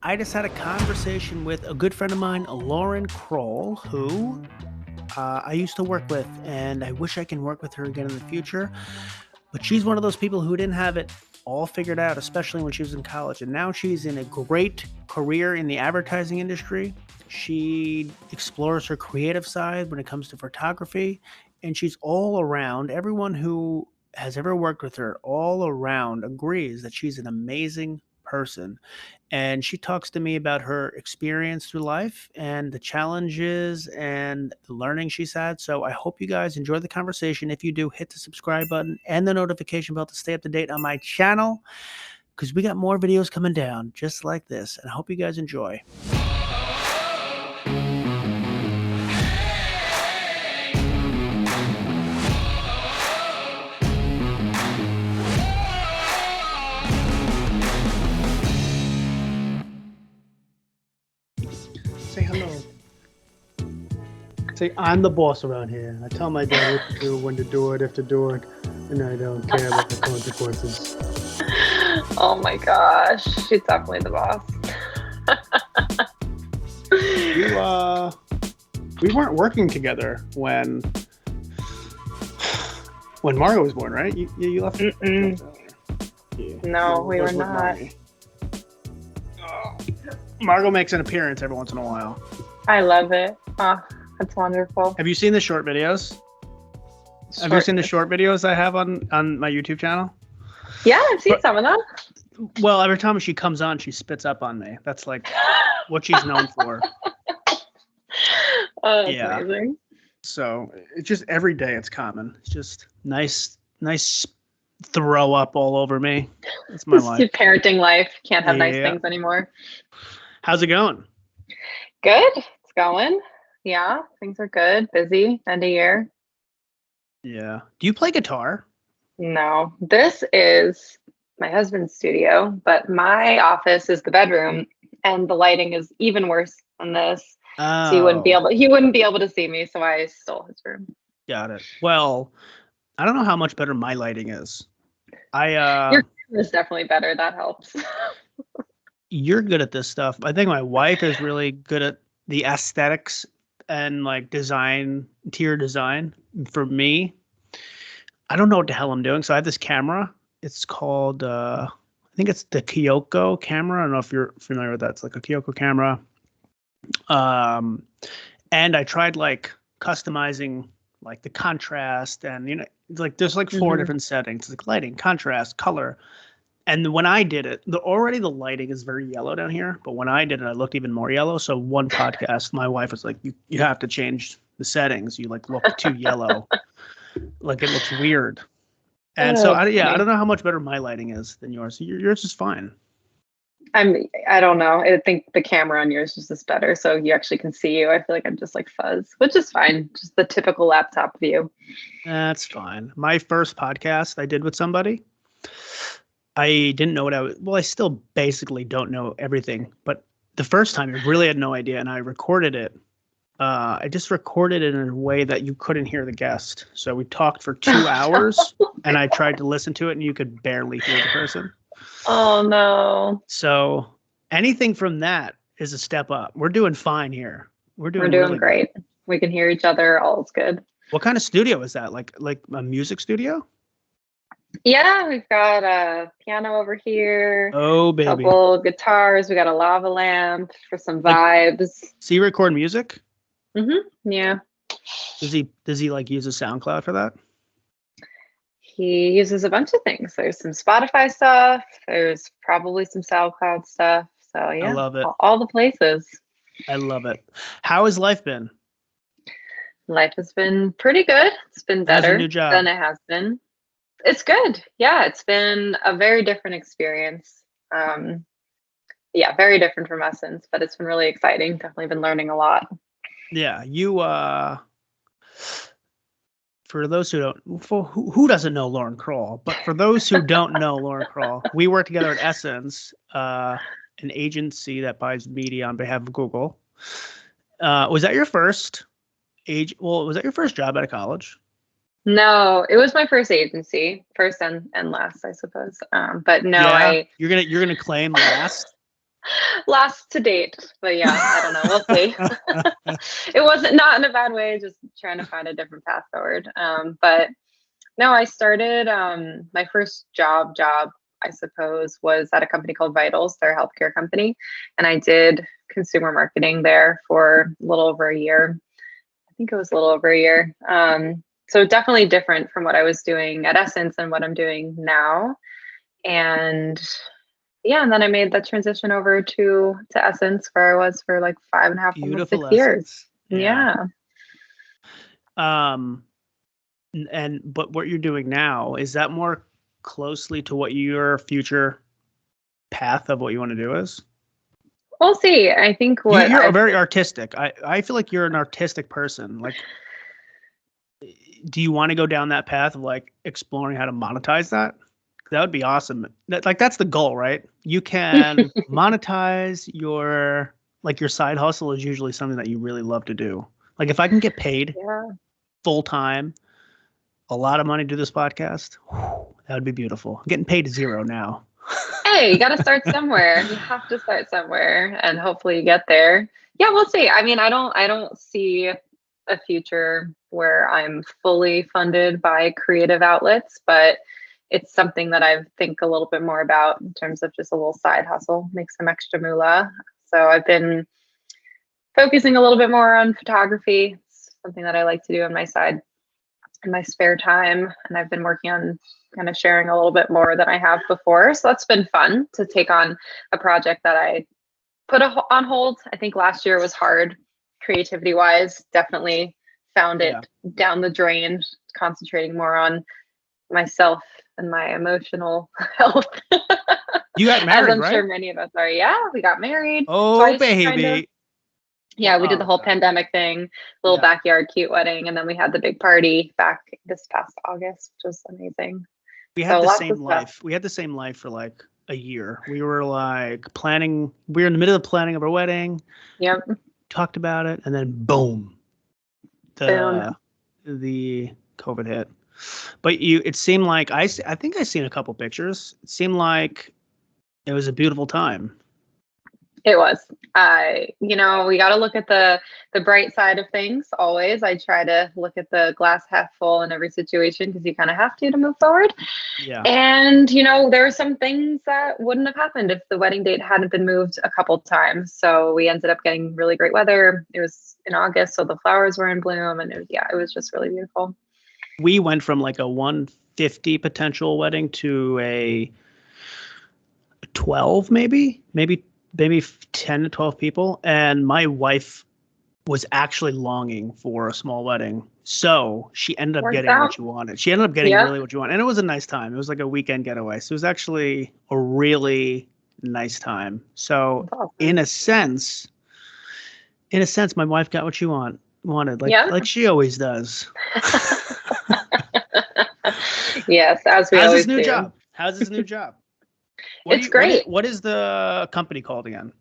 I just had a conversation with a good friend of mine, Lauren Kroll, who I used to work with, and I wish I can work with her again in the future. But she's one of those people who didn't have it all figured out, especially when she was in college. And now she's in a great career in the advertising industry. She explores her creative side when it comes to photography, and she's all around. Everyone who has ever worked with her all around agrees that she's an amazing person. And she talks to me about her experience through life and the challenges and the learning she's had. So I hope you guys enjoy the conversation. If you do, hit the subscribe button and the notification bell to stay up to date on my channel, because we got more videos coming down just like this. And I hope you guys enjoy. Say hello. Say, I'm the boss around here. I tell my dad what to do, when to do it, if to do it, and I don't care about the consequences. Oh my gosh, she's definitely the boss. We weren't working together when Margo was born, right? You left. Yeah. No, we were not. Margo makes an appearance every once in a while. I love it. Oh, that's wonderful. Have you seen the short videos? Have you seen the short videos I have on my YouTube channel? Yeah, I've seen some of them. Well, every time she comes on, she spits up on me. That's like what she's known for. Oh, that's amazing. So it's just every day it's common. It's just nice throw up all over me. That's my life. Your parenting life. Can't have nice things anymore. How's it going? Good. It's going. Yeah, things are good. Busy. End of year. Yeah. Do you play guitar? No. This is my husband's studio, but my office is the bedroom, and the lighting is even worse than this. Oh. So he wouldn't be able to see me, so I stole his room. Got it. Well, I don't know how much better my lighting is. Your room is definitely better. That helps. You're good at this stuff. I think my wife is really good at the aesthetics and like interior design. For me, I don't know what the hell I'm doing. So I have this camera. It's called, I think it's the Kyoko camera. I don't know if you're familiar with that. It's like a Kyoko camera. And I tried like customizing like the contrast and, like there's like four different settings, like lighting, contrast, color. And when I did it, already the lighting is very yellow down here. But when I did it, I looked even more yellow. So one podcast, my wife was like, you have to change the settings. You like look too yellow. Like it looks weird. And so I don't know how much better my lighting is than yours. Yours is fine. I don't know. I think the camera on yours is just better, so you actually can see you. I feel like I'm just like fuzz, which is fine. Just the typical laptop view. That's fine. My first podcast I did with somebody, I didn't know what I still basically don't know everything, but the first time I really had no idea, and I recorded it. I just recorded it in a way that you couldn't hear the guest. So we talked for 2 hours, and I tried to listen to it, and you could barely hear the person. Oh, no. So anything from that is a step up. We're doing fine here. We're doing really great. Good. We can hear each other. All's good. What kind of studio is that? Like a music studio? Yeah, we've got a piano over here. Oh, baby. A couple of guitars. We got a lava lamp for some vibes. So you record music? Mm-hmm. Yeah. Does he like use a SoundCloud for that? He uses a bunch of things. There's some Spotify stuff. There's probably some SoundCloud stuff. So yeah, I love it. All the places. I love it. How has life been? Life has been pretty good. It's been better than it has been. It's good. Yeah, it's been a very different experience. Yeah, very different from Essence, but it's been really exciting. Definitely been learning a lot. Yeah, you for those who don't, who doesn't know Lauren Kroll, but for those who don't know Lauren Kroll, we work together at Essence, an agency that buys media on behalf of Google. Was that your first job out of college? No, it was my first agency, first and last, I suppose. But no, yeah, you're gonna claim last. Last to date, but yeah, I don't know. We'll see. It wasn't not in a bad way, just trying to find a different path forward. But no, I started my first job, I suppose, was at a company called Vitals, their healthcare company, and I did consumer marketing there for a little over a year. I think it was a little over a year. So definitely different from what I was doing at Essence and what I'm doing now. And yeah, and then I made that transition over to Essence, where I was for like 5.5, almost Beautiful 6 years. Essence. Yeah. But what you're doing now, is that more closely to what your future path of what you want to do is? We'll see. I think you're very artistic. I feel like you're an artistic person. Like, do you want to go down that path of like exploring how to monetize that? That would be awesome. That's the goal, right? You can monetize your side hustle is usually something that you really love to do. Like if I can get paid full time, a lot of money to do this podcast, that would be beautiful. I'm getting paid $0 now. Hey, you got to start somewhere. You have to start somewhere, and hopefully you get there. Yeah, we'll see. I mean, I don't see a future where I'm fully funded by creative outlets, but it's something that I think a little bit more about in terms of just a little side hustle, make some extra moolah. So I've been focusing a little bit more on photography. It's something that I like to do on my side in my spare time. And I've been working on kind of sharing a little bit more than I have before. So that's been fun to take on a project that I put on hold. I think last year was hard creativity wise. Definitely found it down the drain, concentrating more on myself and my emotional health. You got married, as I'm right? sure many of us are. Yeah, we got married. Oh, twice, baby. Kind of. Yeah, we did the whole pandemic thing, little backyard cute wedding, and then we had the big party back this past August, which was amazing. We had the same life. We had the same life for like a year. We were like planning. We were in the middle of planning of our wedding. Yep. Talked about it, and then boom, the COVID hit. But it seemed like I think I seen a couple pictures. It seemed like it was a beautiful time. It was. We got to look at the bright side of things always. I try to look at the glass half full in every situation because you kind of have to move forward. Yeah. And, there were some things that wouldn't have happened if the wedding date hadn't been moved a couple times. So we ended up getting really great weather. It was in August, so the flowers were in bloom, and it was just really beautiful. We went from like a 150 potential wedding to a 12, maybe 10 to 12 people. And my wife was actually longing for a small wedding. So she ended up getting what she wanted. She ended up getting really what you want. And it was a nice time. It was like a weekend getaway. So it was actually a really nice time. So in a sense, my wife got what she wanted, like she always does. Yes, as we always do. How's his new job? It's great. What is the company called again?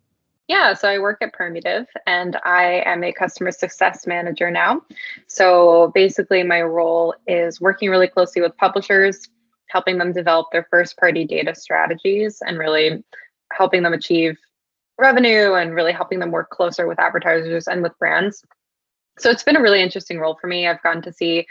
Yeah, so I work at Permutive, and I am a customer success manager now. So basically my role is working really closely with publishers, helping them develop their first-party data strategies and really helping them achieve revenue and really helping them work closer with advertisers and with brands. So it's been a really interesting role for me. I've gotten to see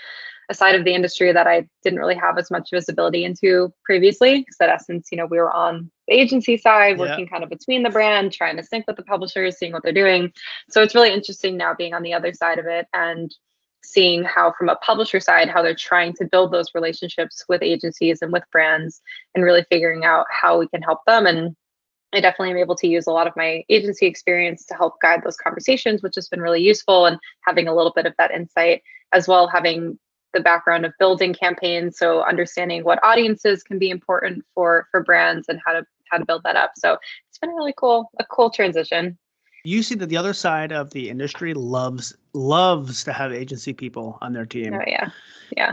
a side of the industry that I didn't really have as much visibility into previously. Because at Essence, we were on the agency side, working kind of between the brand, trying to sync with the publishers, seeing what they're doing. So it's really interesting now being on the other side of it and seeing how from a publisher side, how they're trying to build those relationships with agencies and with brands and really figuring out how we can help them. And I definitely am able to use a lot of my agency experience to help guide those conversations, which has been really useful, and having a little bit of that insight as well, having the background of building campaigns, so understanding what audiences can be important for brands and how to build that up. So it's been a cool transition. You see that the other side of the industry loves to have agency people on their team. Oh yeah.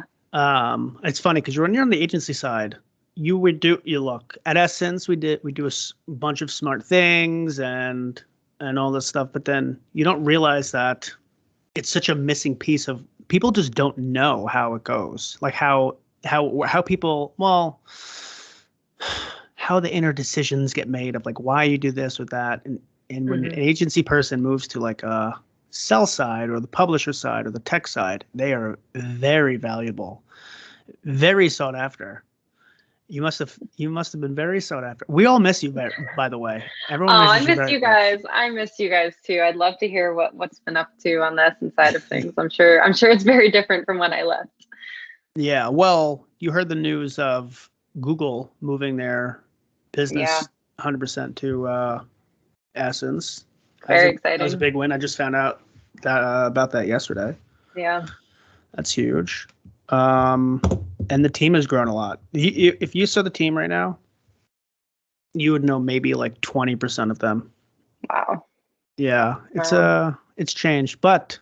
It's funny because when you're on the agency side, you look at Essence. We do a bunch of smart things and all this stuff, but then you don't realize that it's such a missing piece of. People just don't know how it goes, like how people, how how the inner decisions get made of like why you do this or that. And when an agency person moves to like a sell side or the publisher side or the tech side, they are very valuable, very sought after. You must have been very sought after. We all miss you, by the way. Everyone misses I you miss very you much. guys. I miss you guys too. I'd love to hear what's been up to on the Essence side of things. I'm sure it's very different from when I left. Yeah, well, you heard the news of Google moving their business 100% to Essence. Very exciting. That was a big win. I just found out about that yesterday. Yeah. That's huge. And the team has grown a lot. If you saw the team right now, you would know maybe like 20% of them. Wow. Yeah, it's changed, but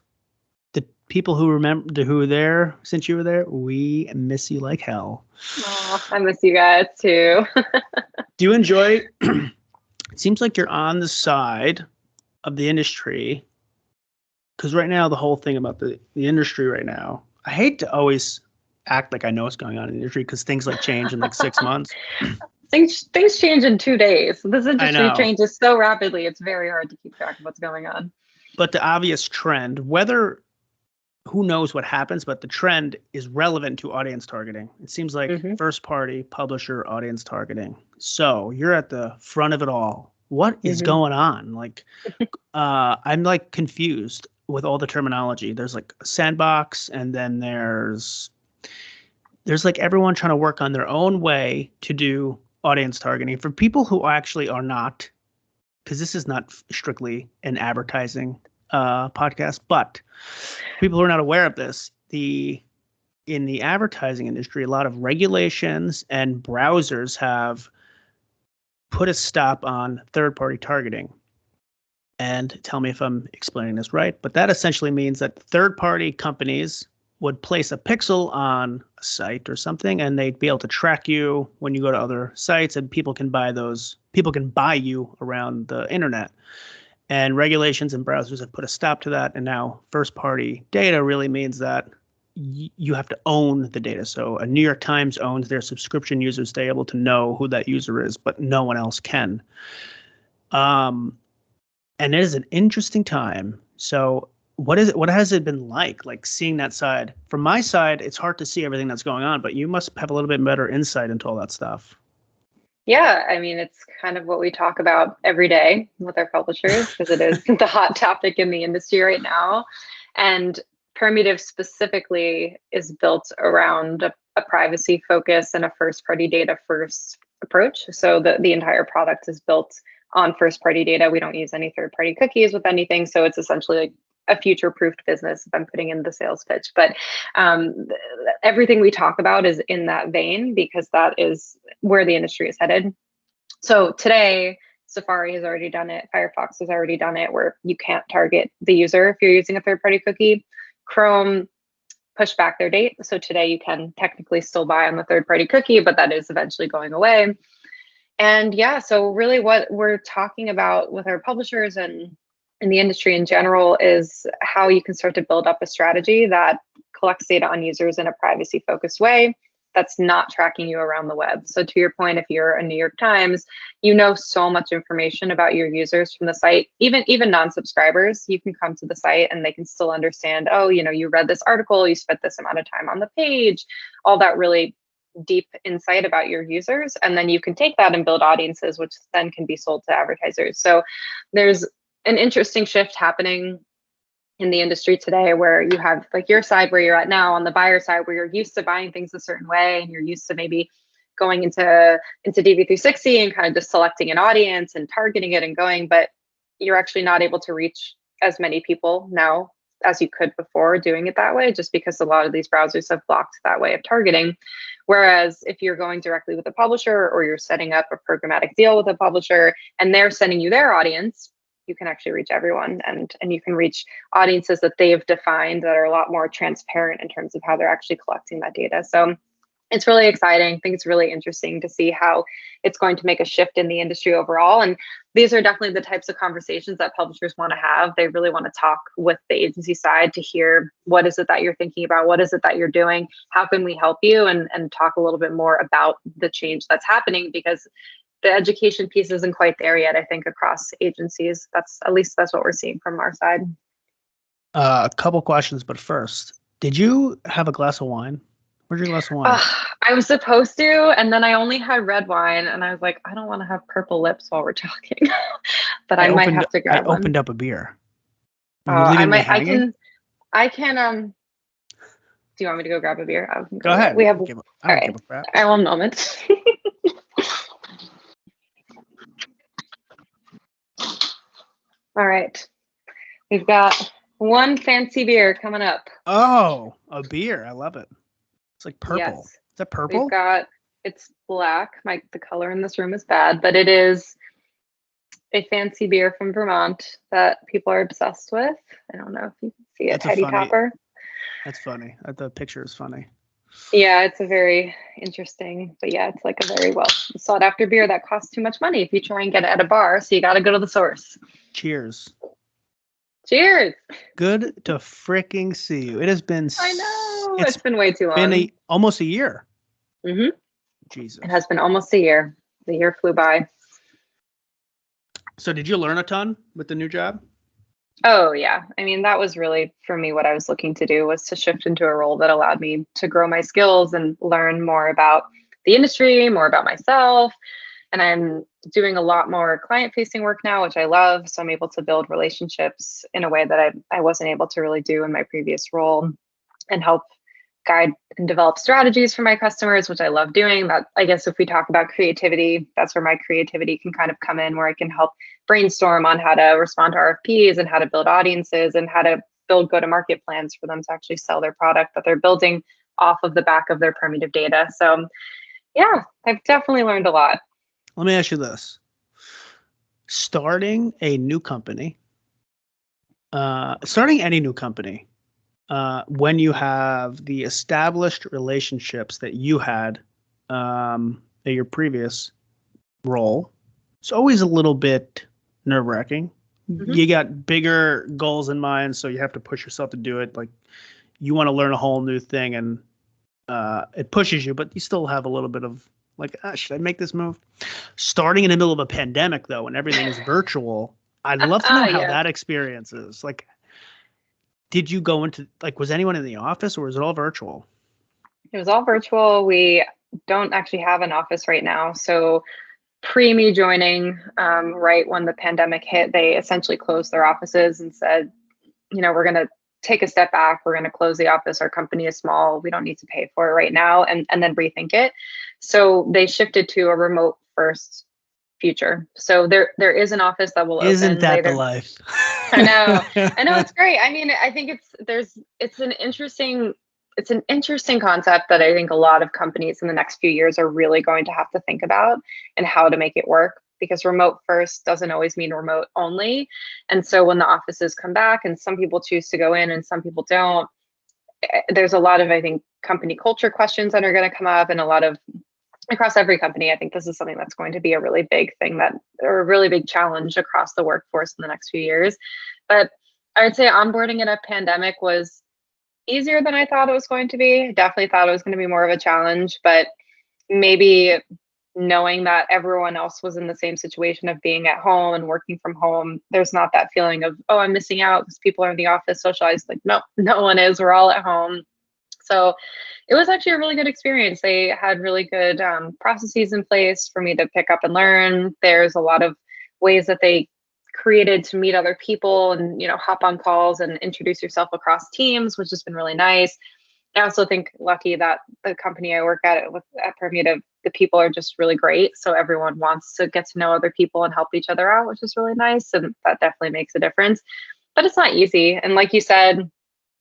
the people who were there since you were there, we miss you like hell. Oh, I miss you guys too. Do you enjoy? It seems like you're on the side of the industry, because right now the whole thing about the industry right now, I hate to always act like I know what's going on in the industry because things like change in like 6 months. Things change in 2 days. This industry changes so rapidly. It's very hard to keep track of what's going on. But the obvious trend, who knows what happens, but the trend is relevant to audience targeting. It seems like first party publisher audience targeting. So you're at the front of it all. What is going on? Like, I'm like confused with all the terminology. There's like a sandbox, and then there's like everyone trying to work on their own way to do audience targeting for people who actually are not, because this is not strictly an advertising podcast, but people who are not aware of this, in the advertising industry, a lot of regulations and browsers have put a stop on third-party targeting. And tell me if I'm explaining this right, but that essentially means that third-party companies would place a pixel on a site or something, and they'd be able to track you when you go to other sites, and people can buy you around the internet. And regulations and browsers have put a stop to that. And now first party data really means that you have to own the data. So a New York Times owns their subscription users. They're able to know who that user is, but no one else can. And it is an interesting time. So what has it been like seeing that side? From my side, it's hard to see everything that's going on, but you must have a little bit better insight into all that stuff. Yeah, I mean, it's kind of what we talk about every day with our publishers because it is the hot topic in the industry right now. And Permutive specifically is built around a privacy focus and a first party data first approach. So the entire product is built on first party data. We don't use any third party cookies with anything. So it's essentially like a future-proofed business if I'm putting in the sales pitch. But everything we talk about is in that vein because that is where the industry is headed. So today, Safari has already done it. Firefox has already done it where you can't target the user if you're using a third-party cookie. Chrome pushed back their date. So today you can technically still buy on the third-party cookie, but that is eventually going away. And yeah, so really what we're talking about with our publishers and in the industry in general is how you can start to build up a strategy that collects data on users in a privacy focused way that's not tracking you around the web. So to your point, if you're a New York Times, you know so much information about your users from the site, even non-subscribers, you can come to the site and they can still understand, oh, you read this article, you spent this amount of time on the page, all that really deep insight about your users. And then you can take that and build audiences, which then can be sold to advertisers. So there's an interesting shift happening in the industry today where you have like your side where you're at now on the buyer side where you're used to buying things a certain way and you're used to maybe going into DV360 and kind of just selecting an audience and targeting it and going, but you're actually not able to reach as many people now as you could before doing it that way, just because a lot of these browsers have blocked that way of targeting. Whereas if you're going directly with a publisher or you're setting up a programmatic deal with a publisher and they're sending you their audience, you can actually reach everyone and you can reach audiences that they've defined that are a lot more transparent in terms of how they're actually collecting that data. So it's really exciting. I think it's really interesting to see how it's going to make a shift in the industry overall. And these are definitely the types of conversations that publishers want to have. They really want to talk with the agency side to hear what is it that you're thinking about? What is it that you're doing? How can we help you? And talk a little bit more about the change that's happening because the education piece isn't quite there yet, I think, across agencies. At least that's what we're seeing from our side. A couple questions, but first, did you have a glass of wine? Where's your glass of wine? I was supposed to, and then I only had red wine, and I was like, I don't want to have purple lips while we're talking, but I might have to grab one. I opened up a beer. I can. Do you want me to go grab a beer? Go ahead. We have. All right. One moment. All right. We've got one fancy beer coming up. Oh, a beer. I love it. It's like purple. Yes. Is that purple? It's black. The color in this room is bad, but it is a fancy beer from Vermont that people are obsessed with. I don't know if you can see it. Heady Topper. That's funny. The picture is funny. Yeah, it's a very interesting, but yeah, it's like a very well sought after beer that costs too much money if you try and get it at a bar. So you got to go to the source. Cheers. Cheers. Good to freaking see you. It has been. I know. It's been way too long. Been almost a year. Mm-hmm. Jesus. It has been almost a year. The year flew by. So did you learn a ton with the new job? Oh, yeah. I mean, that was really, for me, what I was looking to do was to shift into a role that allowed me to grow my skills and learn more about the industry, more about myself. And I'm doing a lot more client-facing work now, which I love. So I'm able to build relationships in a way that I wasn't able to really do in my previous role, and help guide and develop strategies for my customers, which I love doing. That, I guess, if we talk about creativity, that's where my creativity can kind of come in, where I can help brainstorm on how to respond to RFPs and how to build audiences and how to build go-to-market plans for them to actually sell their product that they're building off of the back of their permutive data. So yeah, I've definitely learned a lot. Let me ask you this. Starting any new company, when you have the established relationships that you had at your previous role, it's always a little bit nerve-wracking. Mm-hmm. You got bigger goals in mind, so you have to push yourself to do it. Like, you want to learn a whole new thing, and it pushes you, but you still have a little bit of like, should I make this move? Starting in the middle of a pandemic, though, and everything is virtual, I'd love to know how that experience is. Like, did you go into, like, was anyone in the office, or was it all virtual? It was all virtual. We don't actually have an office right now. So pre me joining, right when the pandemic hit, they essentially closed their offices and said, we're going to take a step back. We're going to close the office. Our company is small. We don't need to pay for it right now, and then rethink it. So they shifted to a remote first future. So there is an office that will open. Isn't that later. The life? I know it's great. I mean, I think it's an interesting concept that I think a lot of companies in the next few years are really going to have to think about, and how to make it work, because remote first doesn't always mean remote only. And so when the offices come back, and some people choose to go in and some people don't, there's a lot of, I think, company culture questions that are going to come up, and a lot of, across every company, I think this is something that's going to be a really big thing, or a really big challenge across the workforce in the next few years. But I would say onboarding in a pandemic was easier than I thought it was going to be. I definitely thought it was going to be more of a challenge, but maybe knowing that everyone else was in the same situation of being at home and working from home, there's not that feeling of, oh, I'm missing out because people are in the office socialized. Like, no one is. We're all at home. So it was actually a really good experience. They had really good processes in place for me to pick up and learn. There's a lot of ways that they created to meet other people and, hop on calls and introduce yourself across teams, which has been really nice. I also think lucky that the company I work at Permutive, the people are just really great. So everyone wants to get to know other people and help each other out, which is really nice. And that definitely makes a difference. But it's not easy. And like you said,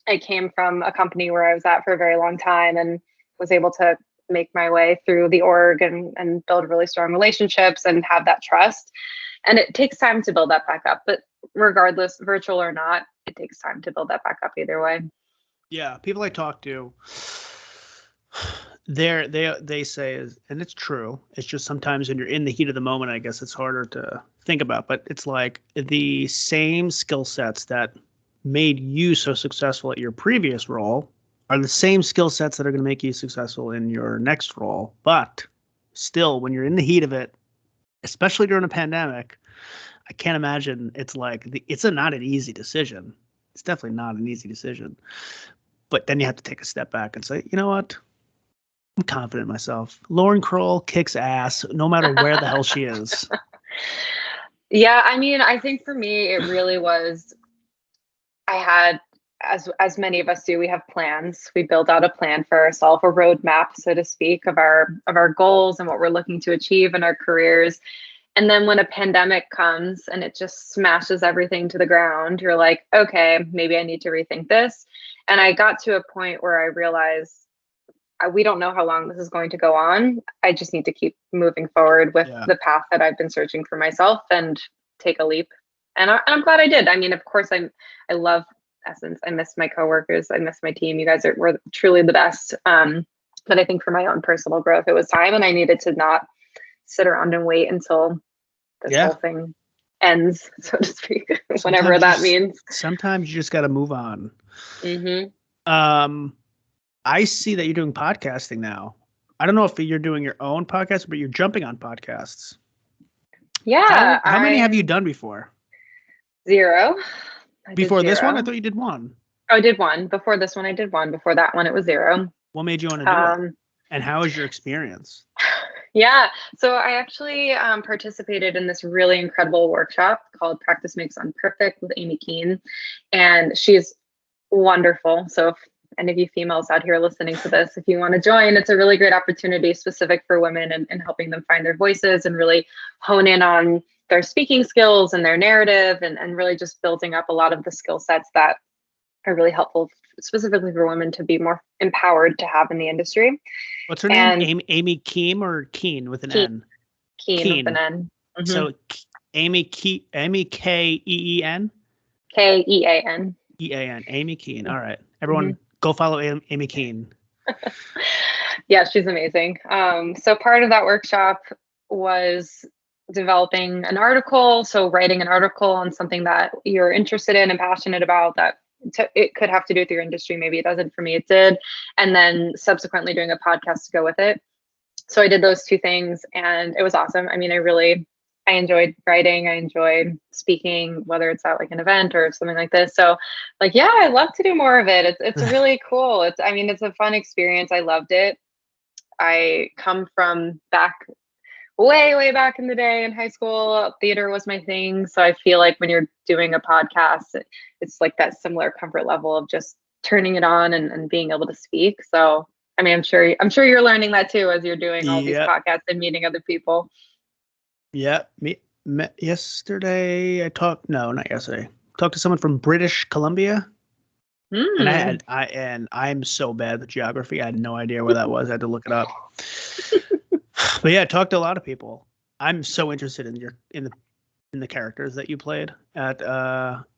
I came from a company where I was at for a very long time and was able to make my way through the org and build really strong relationships and have that trust. And it takes time to build that back up. But regardless, virtual or not, it takes time to build that back up either way. Yeah, people I talk to, they say, and it's true, it's just sometimes when you're in the heat of the moment, I guess it's harder to think about, but it's like the same skill sets that made you so successful at your previous role are the same skill sets that are going to make you successful in your next role. But still, when you're in the heat of it, especially during a pandemic. I can't imagine it's like it's not an easy decision. It's definitely not an easy decision. But then you have to take a step back and say, you know what? I'm confident in myself. Lauren Kroll kicks ass no matter where the hell she is. Yeah, I mean, I think for me, it really was, I had, as many of us do, we have plans. We build out a plan for ourselves, a roadmap, so to speak, of our goals and what we're looking to achieve in our careers. And then when a pandemic comes and it just smashes everything to the ground, you're like, okay, maybe I need to rethink this. And I got to a point where I realized we don't know how long this is going to go on. I just need to keep moving forward with the path that I've been searching for myself and take a leap. And I'm glad I did. I mean, of course, I love Essence. I miss my coworkers. I miss my team. You guys were truly the best. But I think for my own personal growth, it was time, and I needed to not sit around and wait until this whole thing ends, so to speak, whenever that means. Sometimes you just got to move on. Mm-hmm. I see that you're doing podcasting now. I don't know if you're doing your own podcast, but you're jumping on podcasts. Yeah. How many have you done before? 0. Before this one? I thought you did one. Oh, I did one. Before this one, I did one. Before that one, it was 0. What made you want to do it? And how was your experience? Yeah. So I actually participated in this really incredible workshop called Practice Makes Unperfect with Amy Keene. And she's wonderful. So if any of you females out here listening to this, if you want to join, it's a really great opportunity specific for women and helping them find their voices and really hone in on their speaking skills and their narrative and really just building up a lot of the skill sets that are really helpful specifically for women to be more empowered to have in the industry. What's her name? Amy Keene or Keene with an N? Keene with an N. Mm-hmm. So Amy Keeen? Kean. Ean. Amy Keene. All right. Everyone go follow Amy Keene. Yeah, she's amazing. So part of that workshop was developing an article. So writing an article on something that you're interested in and passionate about that it could have to do with your industry. Maybe it doesn't. For me, it did. And then subsequently doing a podcast to go with it. So I did those 2 things and it was awesome. I mean, I enjoyed writing. I enjoyed speaking, whether it's at like an event or something like this. So like, yeah, I love to do more of it. It's really cool. It's a fun experience. I loved it. I come from way back in the day in high school. Theater was my thing. So I feel like when you're doing a podcast, it's like that similar comfort level of just turning it on and being able to speak. So, I mean, I'm sure you're learning that too, as you're doing all these podcasts and meeting other people. Yeah. Yesterday, not yesterday. Talked to someone from British Columbia. And I'm so bad with geography. I had no idea where that was. I had to look it up. But yeah, I talked to a lot of people. I'm so interested in the characters that you played at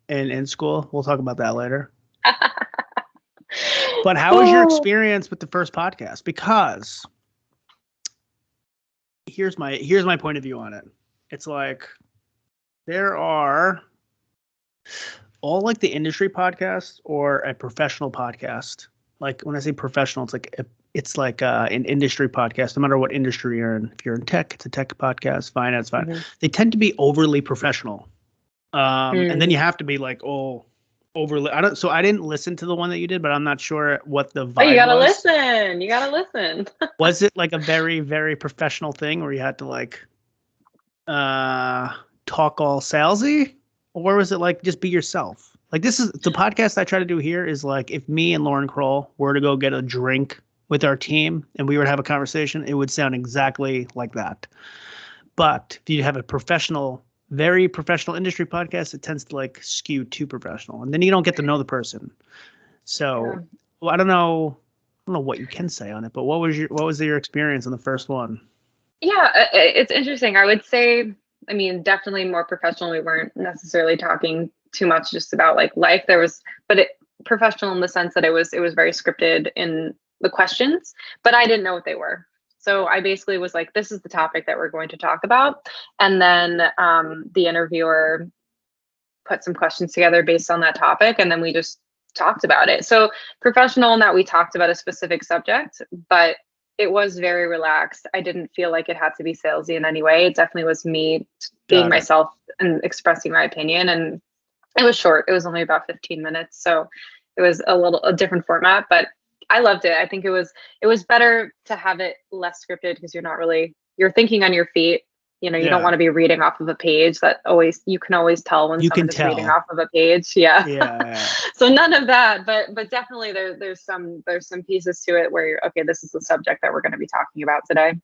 in school. We'll talk about that later. But how was your experience with the first podcast? Because here's my point of view on it. It's like there are all like the industry podcasts or a professional podcast. Like when I say professional, it's like an industry podcast, no matter what industry you're in. If you're in tech, it's a tech podcast. Finance, fine. Mm-hmm. They tend to be overly professional. And then you have to be like, overly. I didn't listen to the one that you did, but I'm not sure what the vibe was. You gotta listen. You gotta listen. Was it like a very, very professional thing where you had to like talk all salesy? Or was it like just be yourself? Like this is the podcast I try to do here is like if me and Lauren Kroll were to go get a drink with our team and we were to have a conversation, it would sound exactly like that. But if you have a very professional industry podcast, it tends to like skew too professional, and then you don't get to know the person. So well, I don't know what you can say on it, but what was your experience on the first one? Yeah, it's interesting. I would say, I mean, definitely more professional. We weren't necessarily talking too much just about like life. Professional in the sense that it was very scripted in the questions, but I didn't know what they were. So I basically was like, this is the topic that we're going to talk about. And then the interviewer put some questions together based on that topic. And then we just talked about it. So professional in that we talked about a specific subject, but it was very scripted in the questions. So I basically was like, this is the topic that we're going to talk about. And then the interviewer put some questions together based on that topic. And then we just talked about it. So professional in that we talked about a specific subject, but it was very scripted in the questions. So it was very relaxed. I didn't feel like it had to be salesy in any way. It definitely was me being myself and expressing my opinion. And it was short. It was only about 15 minutes. So it was a different format, but I loved it. I think it was better to have it less scripted because you're thinking on your feet. You know, you don't want to be reading off of a page. You can always tell when someone is reading off of a page. Yeah. So none of that, but definitely there's some pieces to it where you're, okay, this is the subject that we're going to be talking about today.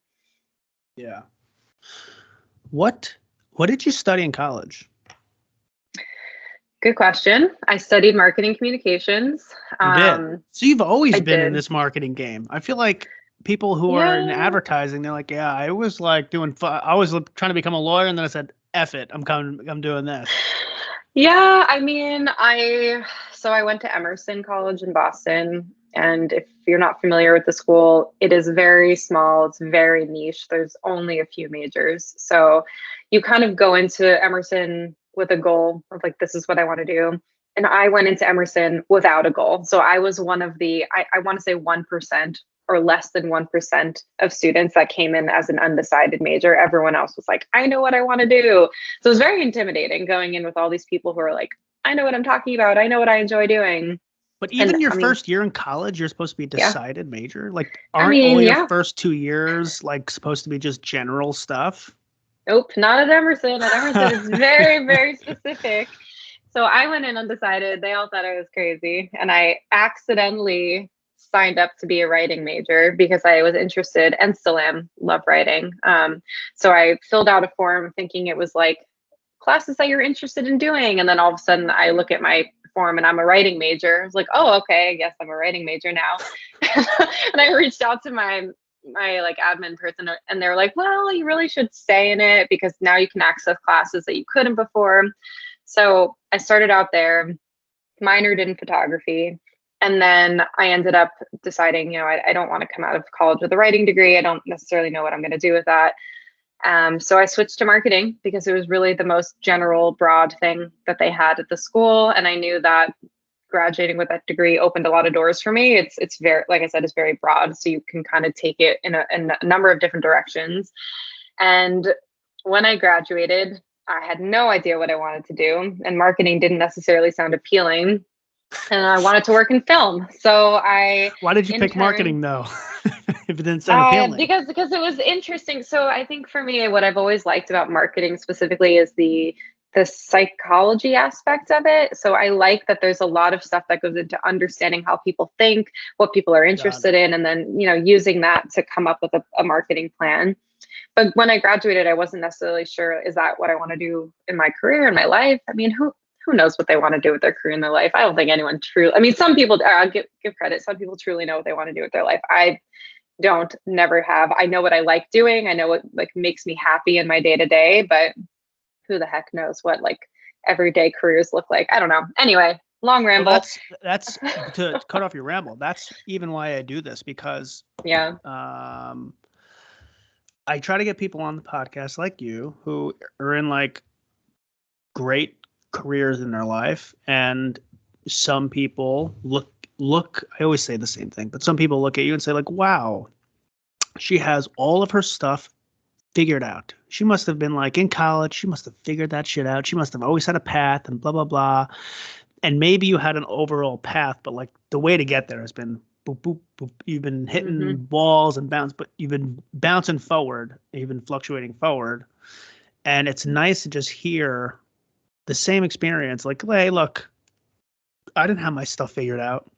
Yeah. What did you study in college? Good question. I studied marketing communications. You did. So you've always been in this marketing game. I feel like people who are in advertising, they're like, yeah, I was like I was trying to become a lawyer, and then I said, F it, I'm doing this. Yeah, I mean, I went to Emerson College in Boston, and if you're not familiar with the school, it is very small, it's very niche. There's only a few majors. So you kind of go into Emerson with a goal of like, this is what I want to do. And I went into Emerson without a goal. So I was one of the, I want to say 1% or less than 1% of students that came in as an undecided major. Everyone else was like, I know what I want to do. So it was very intimidating going in with all these people who are like, I know what I'm talking about. I know what I enjoy doing. But even your first year in college, you're supposed to be a decided major. Like, aren't all your first 2 years like supposed to be just general stuff? Nope, not at Emerson. At Emerson, it's very, very specific. So I went in undecided. They all thought I was crazy. And I accidentally signed up to be a writing major because I was interested and still am, love writing. So I filled out a form thinking it was like classes that you're interested in doing. And then all of a sudden I look at my form and I'm a writing major. I was like, oh, okay, I guess I'm a writing major now. And I reached out to my like admin person and they're like, well, you really should stay in it because now you can access classes that you couldn't before. So I started out there, minored in photography. And then I ended up deciding, I don't want to come out of college with a writing degree. I don't necessarily know what I'm going to do with that. So I switched to marketing because it was really the most general, broad thing that they had at the school. And I knew that graduating with that degree opened a lot of doors for me. It's very, like I said, it's very broad. So you can kind of take it in a number of different directions. And when I graduated, I had no idea what I wanted to do. And marketing didn't necessarily sound appealing. And I wanted to work in film. So Why did you pick marketing though? If it didn't sound appealing? Because it was interesting. So I think for me, what I've always liked about marketing specifically is the psychology aspect of it. So I like that there's a lot of stuff that goes into understanding how people think, what people are interested in, and then, using that to come up with a marketing plan. But when I graduated, I wasn't necessarily sure, is that what I want to do in my career, in my life? I mean, who knows what they want to do with their career in their life? I don't think anyone truly, I mean, some people, I'll give credit. Some people truly know what they want to do with their life. I don't, never have. I know what I like doing. I know what like makes me happy in my day to day, but who the heck knows what like everyday careers look like? I don't know. Anyway, long ramble. Well, that's to cut off your ramble. That's even why I do this because I try to get people on the podcast like you who are in like great careers in their life, and some people look I always say the same thing, but some people look at you and say like, wow, she has all of her stuff figured out. She must have been like in college, she must have figured that shit out. She must have always had a path and blah blah blah. And maybe you had an overall path, but like the way to get there has been boop boop boop. You've been hitting balls and bounce, but you've been bouncing forward, you've been fluctuating forward. And it's nice to just hear the same experience. Like, hey, look, I didn't have my stuff figured out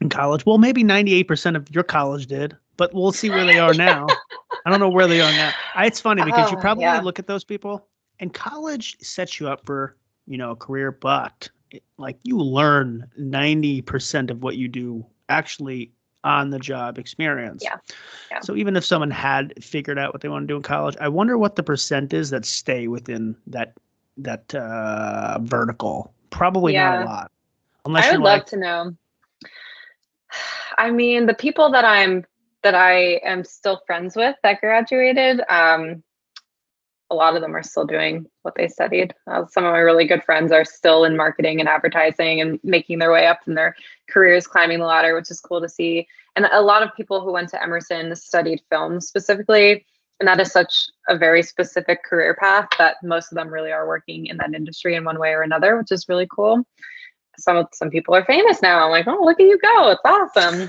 in college. Well, maybe 98% of your college did, but we'll see where they are now. I don't know where they are now. It's funny because you probably look at those people, and college sets you up for, a career, but like you learn 90% of what you do actually on the job experience. Yeah. So even if someone had figured out what they want to do in college, I wonder what the percent is that stay within that vertical. Probably not a lot. Unless I would love to know. I mean, the people that I am still friends with that graduated, a lot of them are still doing what they studied. Some of my really good friends are still in marketing and advertising and making their way up in their careers, climbing the ladder, which is cool to see. And a lot of people who went to Emerson studied film specifically. And that is such a very specific career path that most of them really are working in that industry in one way or another, which is really cool. Some people are famous now. I'm like, oh, look at you go. It's awesome.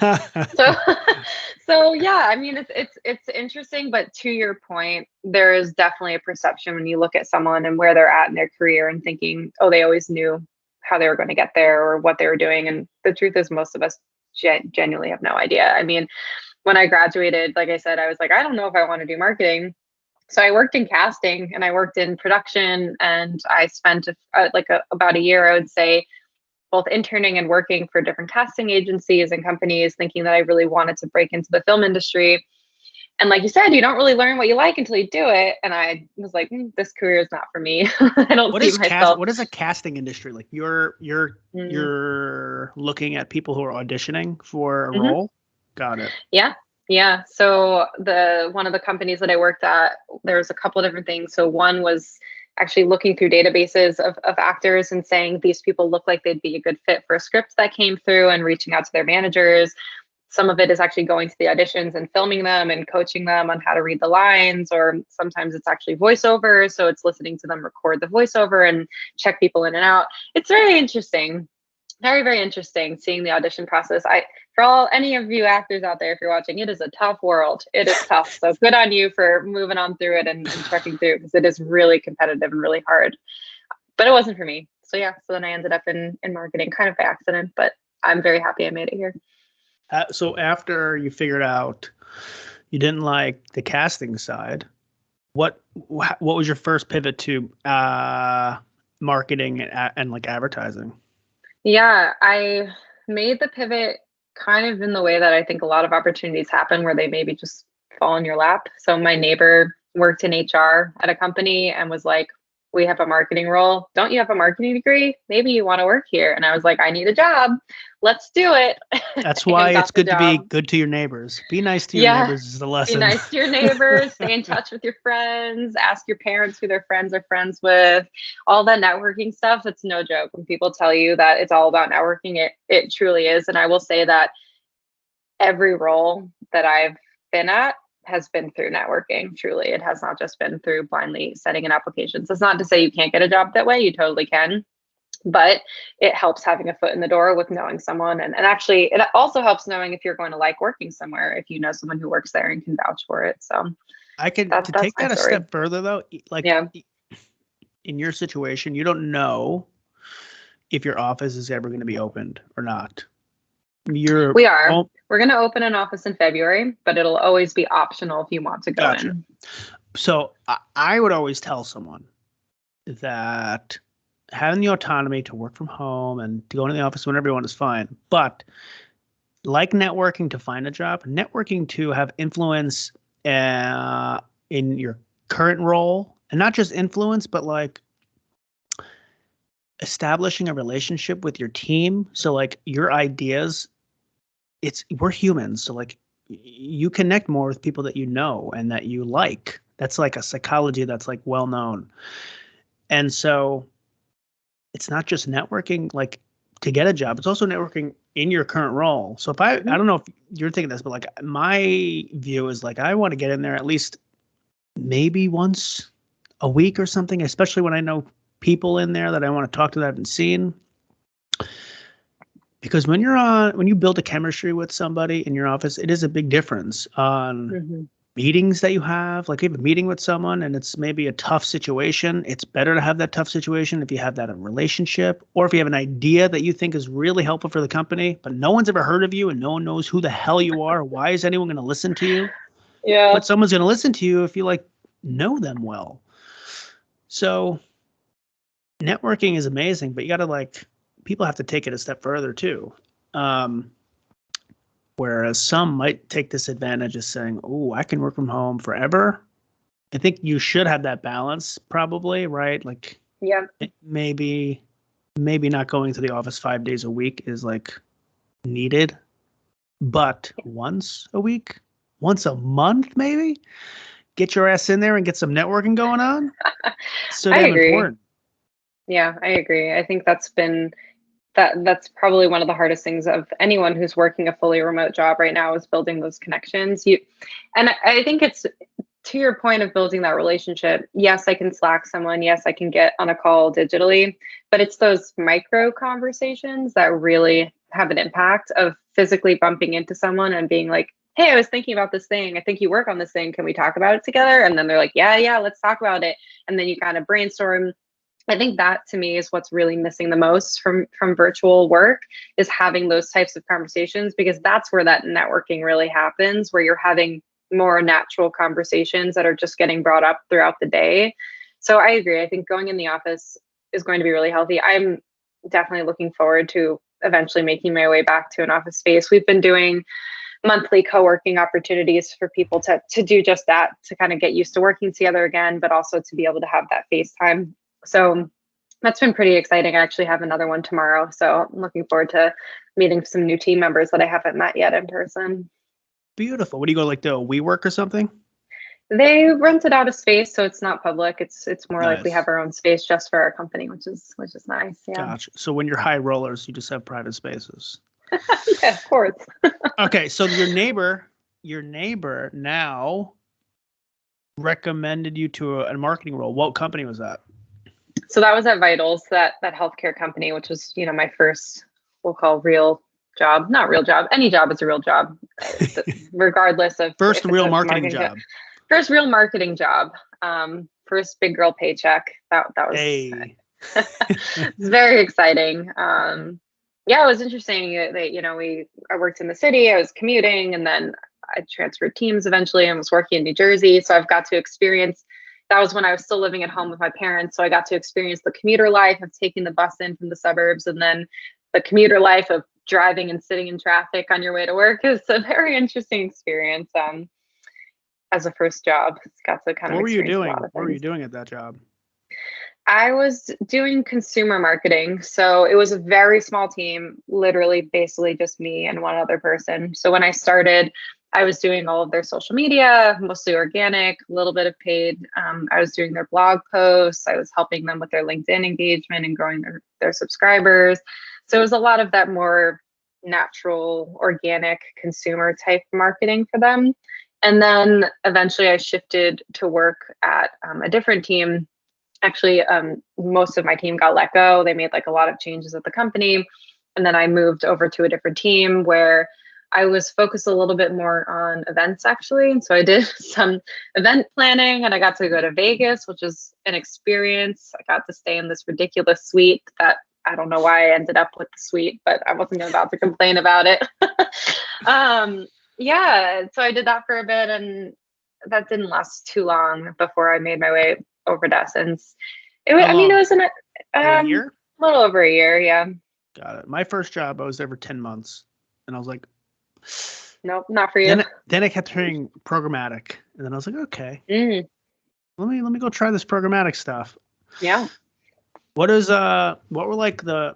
So yeah, I mean, it's interesting, but to your point, there is definitely a perception when you look at someone and where they're at in their career and thinking, oh, they always knew how they were going to get there or what they were doing. And the truth is most of us genuinely have no idea. I mean, when I graduated, like I said, I was like, I don't know if I want to do marketing. So I worked in casting and I worked in production, and I spent about a year, I would say, both interning and working for different casting agencies and companies, thinking that I really wanted to break into the film industry. And like you said, you don't really learn what you like until you do it. And I was like, this career is not for me. I don't see myself. What is a casting industry like? You're looking at people who are auditioning for a role. Got it. Yeah. So one of the companies that I worked at, there was a couple of different things. So one was actually looking through databases of actors and saying these people look like they'd be a good fit for a script that came through, and reaching out to their managers. Some of it is actually going to the auditions and filming them and coaching them on how to read the lines, or sometimes it's actually voiceover. So it's listening to them record the voiceover and check people in and out. It's very interesting. Very, very interesting seeing the audition process. For any of you actors out there, if you're watching, it is a tough world. It is tough. So good on you for moving on through it and trekking through, because it is really competitive and really hard. But it wasn't for me. So yeah, so then I ended up in marketing kind of by accident, but I'm very happy I made it here. So after you figured out you didn't like the casting side, what was your first pivot to marketing and like advertising? Yeah, I made the pivot kind of in the way that I think a lot of opportunities happen, where they maybe just fall in your lap. So my neighbor worked in HR at a company and was like, we have a marketing role. Don't you have a marketing degree? Maybe you want to work here. And I was like, I need a job. Let's do it. That's why it's good to be good to your neighbors. Be nice to your neighbors is the lesson. Be nice to your neighbors. Stay in touch with your friends. Ask your parents who their friends are friends with. All that networking stuff, it's no joke. When people tell you that it's all about networking, it truly is. And I will say that every role that I've been at has been through networking. Truly, it has not just been through blindly sending in applications. It's not to say you can't get a job that way. You totally can. But it helps having a foot in the door with knowing someone. And actually, it also helps knowing if you're going to like working somewhere, if you know someone who works there and can vouch for it. So I can take that a step further, though. Like in your situation, you don't know if your office is ever going to be opened or not. We're going to open an office in February, but it'll always be optional if you want to go in. So I would always tell someone that having the autonomy to work from home and to go into the office whenever you want is fine. But like networking to find a job, networking to have influence in your current role, and not just influence, but like establishing a relationship with your team. So like your ideas, we're humans. So like you connect more with people that you know and that you like. That's like a psychology that's like well known. And so it's not just networking like to get a job, it's also networking in your current role. So if I don't know if you're thinking this, but like my view is like I want to get in there at least maybe once a week or something, especially when I know people in there that I want to talk to that I haven't seen. Because when you build a chemistry with somebody in your office, it is a big difference on meetings that you have. Like you have a meeting with someone and it's maybe a tough situation. It's better to have that tough situation if you have that in a relationship, or if you have an idea that you think is really helpful for the company, but no one's ever heard of you and no one knows who the hell you are. Why is anyone going to listen to you? Yeah. But someone's going to listen to you if you like know them well. So networking is amazing, but you got to people have to take it a step further too. Whereas some might take this advantage of saying, oh, I can work from home forever. I think you should have that balance probably, right? Like, yeah, maybe not going to the office 5 days a week is like needed, but once a week, once a month, maybe get your ass in there and get some networking going on. So I damn agree. important. Yeah, I agree. I think that's probably one of the hardest things of anyone who's working a fully remote job right now is building those connections. And I think it's to your point of building that relationship. Yes, I can Slack someone. Yes, I can get on a call digitally, but it's those micro conversations that really have an impact of physically bumping into someone and being like, hey, I was thinking about this thing. I think you work on this thing. Can we talk about it together? And then they're like, yeah, let's talk about it. And then you kind of brainstorm. I think that to me is what's really missing the most from virtual work is having those types of conversations, because that's where that networking really happens, where you're having more natural conversations that are just getting brought up throughout the day. So I agree. I think going in the office is going to be really healthy. I'm definitely looking forward to eventually making my way back to an office space. We've been doing monthly co-working opportunities for people to do just that, to kind of get used to working together again, but also to be able to have that FaceTime. So that's been pretty exciting. I actually have another one tomorrow. So I'm looking forward to meeting some new team members that I haven't met yet in person. Beautiful. What do you go, like the WeWork or something? They rented out a space, so it's not public. It's more nice. Like we have our own space just for our company, which is nice. Yeah. Gotcha. So when you're high rollers, you just have private spaces. Yeah, of course. Okay, so your neighbor now recommended you to a marketing role. What company was that? So that was at Vitals, that healthcare company, which was, my first, we'll call real job. Not real job. Any job is a real job, regardless of first real marketing job. First real marketing job. First big girl paycheck. That was it's very exciting. Yeah, it was interesting. I worked in the city. I was commuting, and then I transferred teams eventually and was working in New Jersey. So I've got to experience. That was when I was still living at home with my parents. So I got to experience the commuter life of taking the bus in from the suburbs, and then the commuter life of driving and sitting in traffic on your way to work. Is a very interesting experience. As a first job, it's got to kind of. What were you doing? What were you doing at that job? I was doing consumer marketing. So it was a very small team, literally basically just me and one other person. So when I started, I was doing all of their social media, mostly organic, a little bit of paid. I was doing their blog posts. I was helping them with their LinkedIn engagement and growing their subscribers. So it was a lot of that more natural, organic consumer type marketing for them. And then eventually I shifted to work at a different team. Actually, most of my team got let go. They made like a lot of changes at the company. And then I moved over to a different team where I was focused a little bit more on events, actually. So I did some event planning, and I got to go to Vegas, which is an experience. I got to stay in this ridiculous suite that I don't know why I ended up with the suite, but I wasn't about to complain about it. Yeah, so I did that for a bit, and that didn't last too long before I made my way over to Essence. It was a year? A little over a year, yeah. Got it. My first job, I was there for 10 months, and I was like, nope, not for you. Then I kept hearing programmatic, and then I was like, okay, let me go try this programmatic stuff. Yeah. What were like this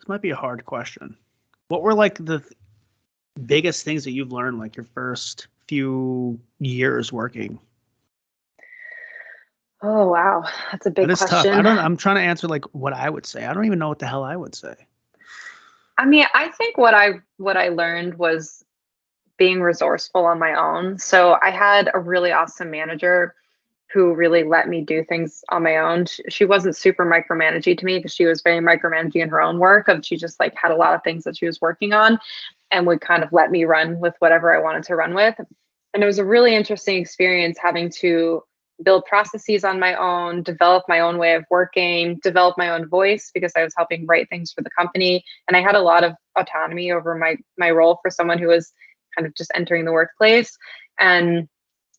might be a hard question. What were like the biggest things that you've learned like your first few years working? Oh, wow. That's a big question. Tough. I'm trying to answer like what I would say. I don't even know what the hell I would say. I mean, I think what I learned was being resourceful on my own. So I had a really awesome manager who really let me do things on my own. She wasn't super micromanaging to me, because she was very micromanaging in her own work. She just like had a lot of things that she was working on and would kind of let me run with whatever I wanted to run with. And it was a really interesting experience having to build processes on my own, develop my own way of working, develop my own voice, because I was helping write things for the company. And I had a lot of autonomy over my role for someone who was kind of just entering the workplace. And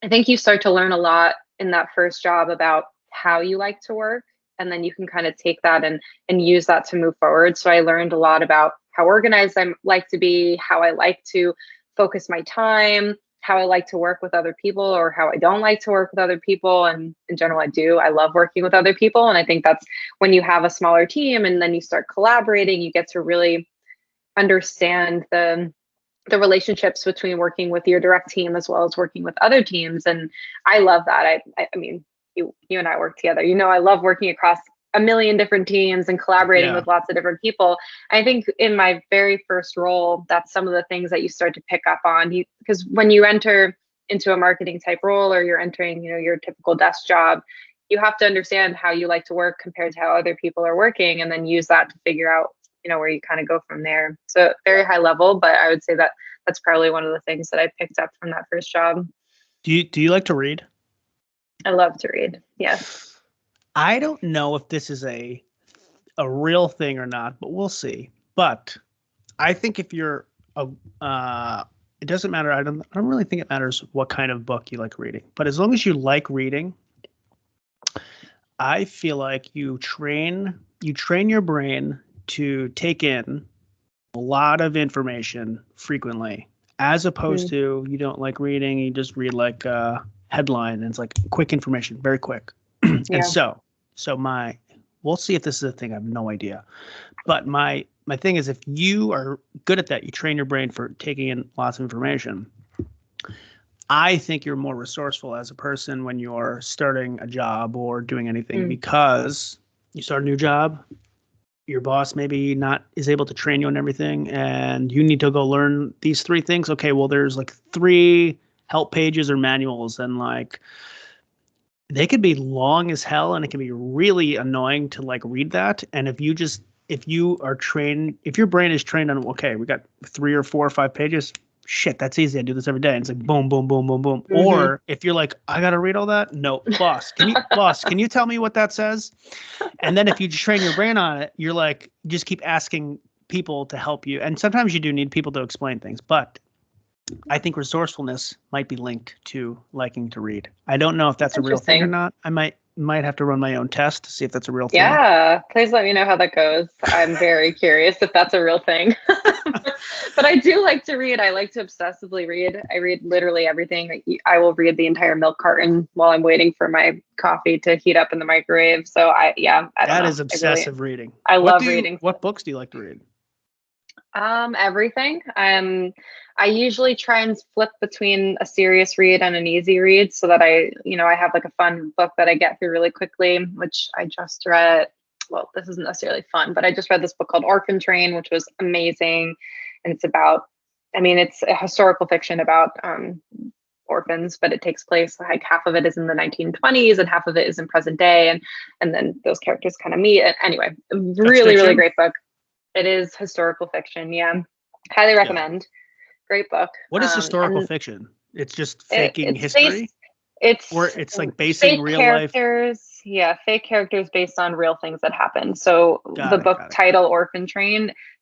I think you start to learn a lot in that first job about how you like to work. And then you can kind of take that and use that to move forward. So I learned a lot about how organized I like to be, how I like to focus my time, how I like to work with other people, or how I don't like to work with other people. And in general, I love working with other people. And I think that's when you have a smaller team and then you start collaborating, you get to really understand the the relationships between working with your direct team as well as working with other teams. And I love that. I mean, you and I work together. I love working across a million different teams and collaborating with lots of different people. I think in my very first role, that's some of the things that you start to pick up on. Because when you enter into a marketing type role, or you're entering, your typical desk job, you have to understand how you like to work compared to how other people are working, and then use that to figure out, where you kind of go from there. So very high level, but I would say that that's probably one of the things that I picked up from that first job. Do you like to read? I love to read. Yes. I don't know if this is a real thing or not, but we'll see. But I think if you're it doesn't matter. I don't really think it matters what kind of book you like reading. But as long as you like reading, I feel like you train your brain to take in a lot of information frequently, as opposed to you don't like reading, you just read like a headline and it's like quick information, very quick. And so we'll see if this is a thing. I have no idea. But my thing is, if you are good at that, you train your brain for taking in lots of information. I think you're more resourceful as a person when you're starting a job or doing anything, because you start a new job, your boss maybe not is able to train you on everything, and you need to go learn these 3 things. Okay, well, there's like 3 help pages or manuals, and like they could be long as hell, and it can be really annoying to like read that. And if your brain is trained on, okay, we got 3 or 4 or 5 pages, shit, that's easy. I do this every day. And it's like boom, boom, boom, boom, boom. Or if you're like, I got to read all that. No, boss, can you tell me what that says? And then if you just train your brain on it, you're like, just keep asking people to help you. And sometimes you do need people to explain things, but I think resourcefulness might be linked to liking to read. I don't know if that's a real thing or not. I might have to run my own test to see if that's a real thing. Yeah, please let me know how that goes. I'm very curious if that's a real thing. But I do like to read. I like to obsessively read. I read literally everything. I will read the entire milk carton while I'm waiting for my coffee to heat up in the microwave. So I don't know. That is obsessive reading. I love reading. What books do you like to read? Everything. I usually try and flip between a serious read and an easy read, so that I have like a fun book that I get through really quickly, which I just read. Well, this isn't necessarily fun, but I just read this book called Orphan, which was amazing. And it's about, it's a historical fiction about orphans, but it takes place, like half of it is in the 1920s and half of it is in present day. And then those characters kind of meet. And anyway, really great book. It is historical fiction. Yeah. Highly recommend. Great book. What is historical fiction? It's just faking history? It's like basing real characters, life. Yeah, fake characters based on real things that happened. So the book title Orphan,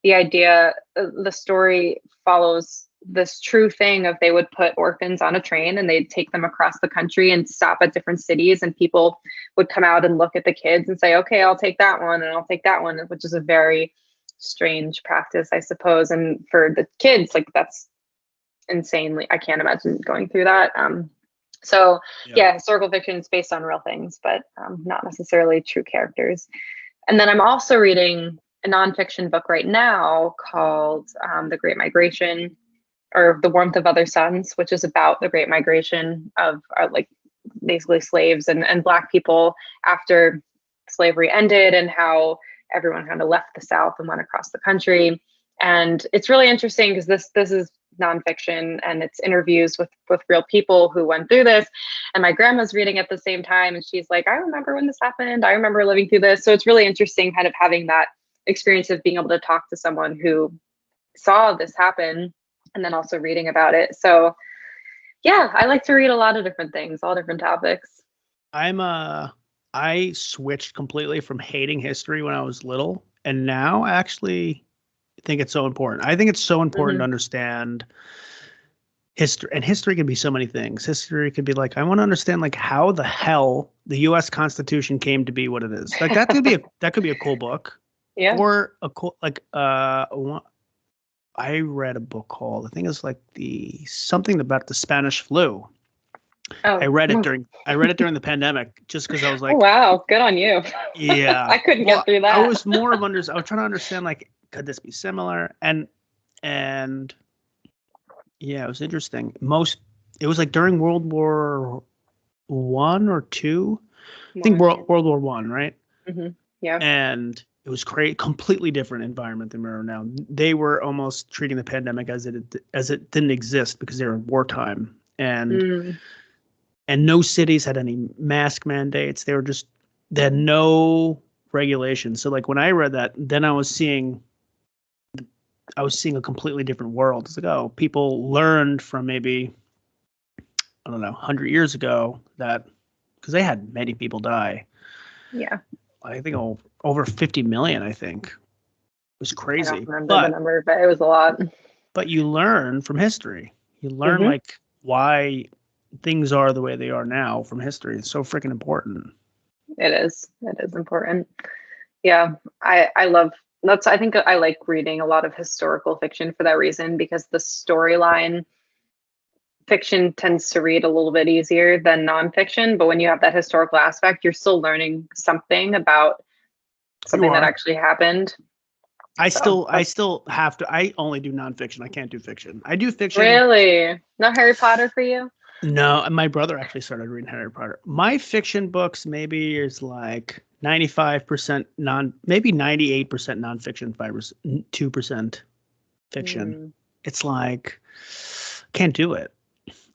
the idea, the story follows this true thing of they would put orphans on a train and they'd take them across the country and stop at different cities, and people would come out and look at the kids and say, okay, I'll take that one and I'll take that one, which is a very strange practice, I suppose. And for the kids, like, that's insanely, I can't imagine going through that. So historical fiction is based on real things, but not necessarily true characters. And then I'm also reading a nonfiction book right now called The Great Migration, or The Warmth of Other Suns, which is about the Great Migration of like basically slaves and Black people after slavery ended, and how everyone kind of left the South and went across the country. And it's really interesting because this is nonfiction, and it's interviews with real people who went through this. And my grandma's reading at the same time, and she's like, I remember when this happened. I remember living through this. So it's really interesting kind of having that experience of being able to talk to someone who saw this happen, and then also reading about it. So yeah, I like to read a lot of different things, all different topics. I switched completely from hating history when I was little, and now I actually think it's so important. I think it's so important to understand history, and history can be so many things. History could be like, I want to understand like how the hell the U.S. Constitution came to be what it is. Like that could be a cool book. Yeah. Or a cool I read a book called, I think it's like something about the Spanish flu. Oh. I read it during the pandemic, just because I was like, oh, wow, good on you. Yeah. I couldn't get through that. I was trying to understand, like, could this be similar? And Yeah, it was interesting. It was like during World War One or two. I think World War One, right? Mm-hmm. Yeah. And it was completely different environment than we are now. They were almost treating the pandemic as it didn't exist because they were in wartime, and no cities had any mask mandates. They had no regulations. So like when I read that, then I was seeing a completely different world. It's like, oh, people learned from maybe, I don't know, 100 years ago that, because they had many people die. Yeah. I think over 50 million, I think. It was crazy. I don't remember the number, but it was a lot. But you learn from history. You learn like why things are the way they are now from history. It's so freaking important. It is. It is important. Yeah. I love I think I like reading a lot of historical fiction for that reason, because the storyline fiction tends to read a little bit easier than nonfiction. But when you have that historical aspect, you're still learning something about something that actually happened. I still have to. I only do nonfiction. I can't do fiction. I do fiction. Really? No Harry Potter for you? No, my brother actually started reading Harry Potter. My fiction books maybe is like 95% maybe 98% nonfiction, 2% fiction. It's like, can't do it.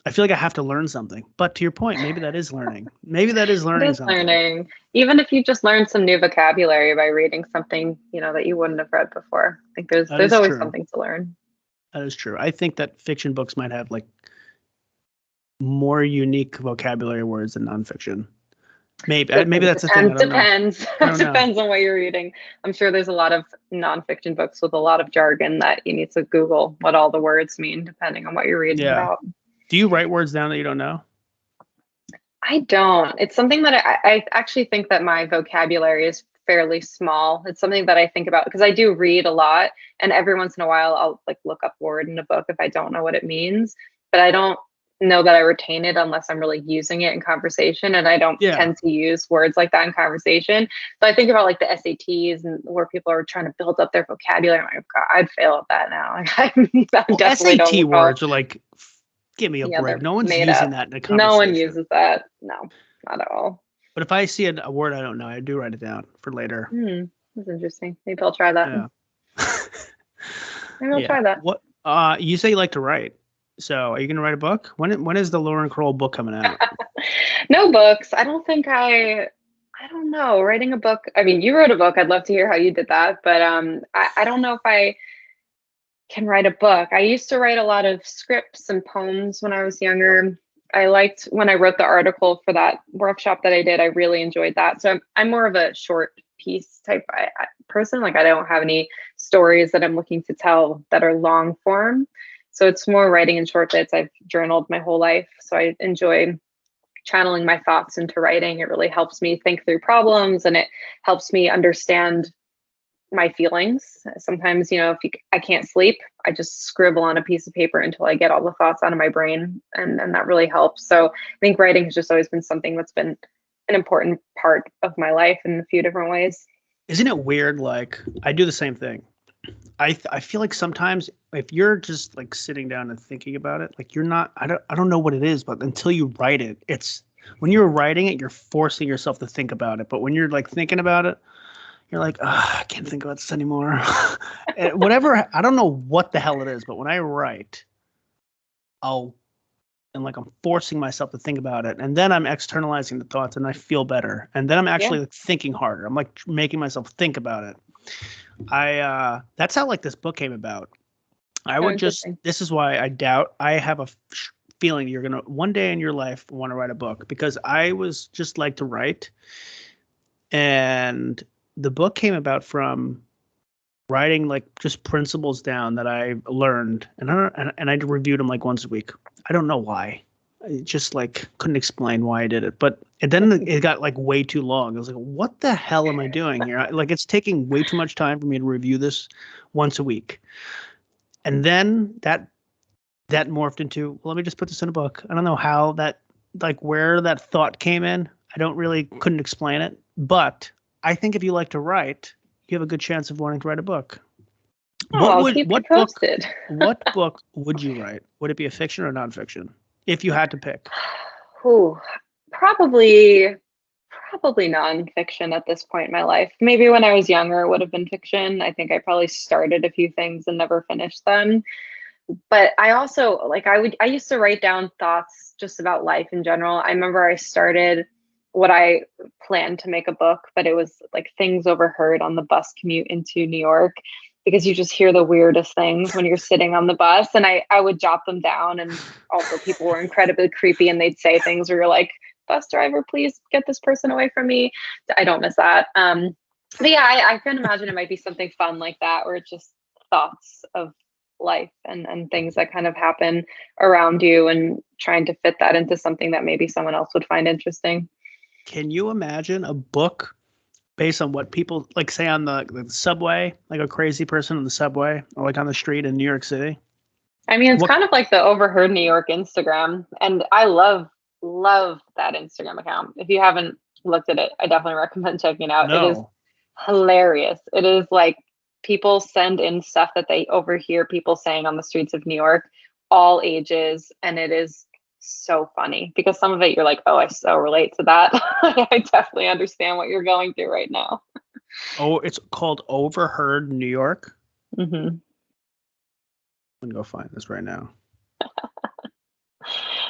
I feel like I have to learn something. But to your point, maybe that is learning. Maybe that is learning something. Learning. Even if you just learn some new vocabulary by reading something, that you wouldn't have read before. I think there's always something to learn. That is true. I think that fiction books might have like more unique vocabulary words than nonfiction. Maybe that's the thing. Depends. Depends on what you're reading. I'm sure there's a lot of nonfiction books with a lot of jargon that you need to Google what all the words mean, depending on what you're reading about. Do you write words down that you don't know? I don't. It's something that I actually think that my vocabulary is fairly small. It's something that I think about because I do read a lot, and every once in a while I'll like look up a word in a book if I don't know what it means, but I don't know that I retain it unless I'm really using it in conversation, and I don't tend to use words like that in conversation. So I think about like the SATs and where people are trying to build up their vocabulary. I'm like, God, I'd fail at that now. I definitely SAT words are like, give me a break. No one's using that in a conversation. No one uses that. No, not at all. But if I see a word I don't know, I do write it down for later. That's interesting. Maybe I'll try that. Yeah. Maybe I'll try that. What? You say you like to write. So are you going to write a book? When is the Lauren Kroll book coming out? No books. I don't think I don't know. Writing a book. I mean, you wrote a book. I'd love to hear how you did that. But I don't know if I can write a book. I used to write a lot of scripts and poems when I was younger. I liked when I wrote the article for that workshop that I did. I really enjoyed that. So I'm more of a short piece type person. Like I don't have any stories that I'm looking to tell that are long form. So it's more writing in short bits. I've journaled my whole life. So I enjoy channeling my thoughts into writing. It really helps me think through problems, and it helps me understand my feelings. Sometimes, if I can't sleep, I just scribble on a piece of paper until I get all the thoughts out of my brain. And that really helps. So I think writing has just always been something that's been an important part of my life in a few different ways. Isn't it weird? Like I do the same thing. I feel like sometimes if you're just like sitting down and thinking about it, like you're not, I don't know what it is, but until you write it, when you're writing it, you're forcing yourself to think about it. But when you're like thinking about it, you're like, I can't think about this anymore. Whatever. I don't know what the hell it is, but when I write, I'm forcing myself to think about it. And then I'm externalizing the thoughts and I feel better. And then I'm actually like thinking harder. I'm like making myself think about it. That's how like this book came about. This is why I have a feeling you're going to one day in your life want to write a book, because I was just like to write. And the book came about from writing like just principles down that I learned, and I reviewed them like once a week. I don't know why. I just like couldn't explain why I did it. But then it got like way too long. I was like, what the hell am I doing here? Like it's taking way too much time for me to review this once a week. And then that morphed into, well, let me just put this in a book. I don't know how where that thought came in. Couldn't explain it. But I think if you like to write, you have a good chance of wanting to write a book. I'll keep you posted. What book would you write? Would it be a fiction or nonfiction if you had to pick? Ooh, probably nonfiction at this point in my life. Maybe when I was younger, it would have been fiction. I think I probably started a few things and never finished them. But I also I used to write down thoughts just about life in general. I remember I started what I planned to make a book, but it was like things overheard on the bus commute into New York, because you just hear the weirdest things when you're sitting on the bus. And I would jot them down. And also people were incredibly creepy and they'd say things where you're like, bus driver, please get this person away from me. I don't miss that. But yeah, I can imagine it might be something fun like that, where it's just thoughts of life and things that kind of happen around you, and trying to fit that into something that maybe someone else would find interesting. Can you imagine a book based on what people like say on the subway, like a crazy person in the subway or like on the street in New York City? I mean, it's kind of like the Overheard New York Instagram, and I love that Instagram account. If you haven't looked at it, I definitely recommend checking it out. No. It is hilarious. It is like people send in stuff that they overhear people saying on the streets of New York, all ages, and it is so funny because some of it you're like, oh, I so relate to that. I definitely understand what you're going through right now. Oh, it's called Overheard New York? Mm-hmm. I'm gonna go find this right now.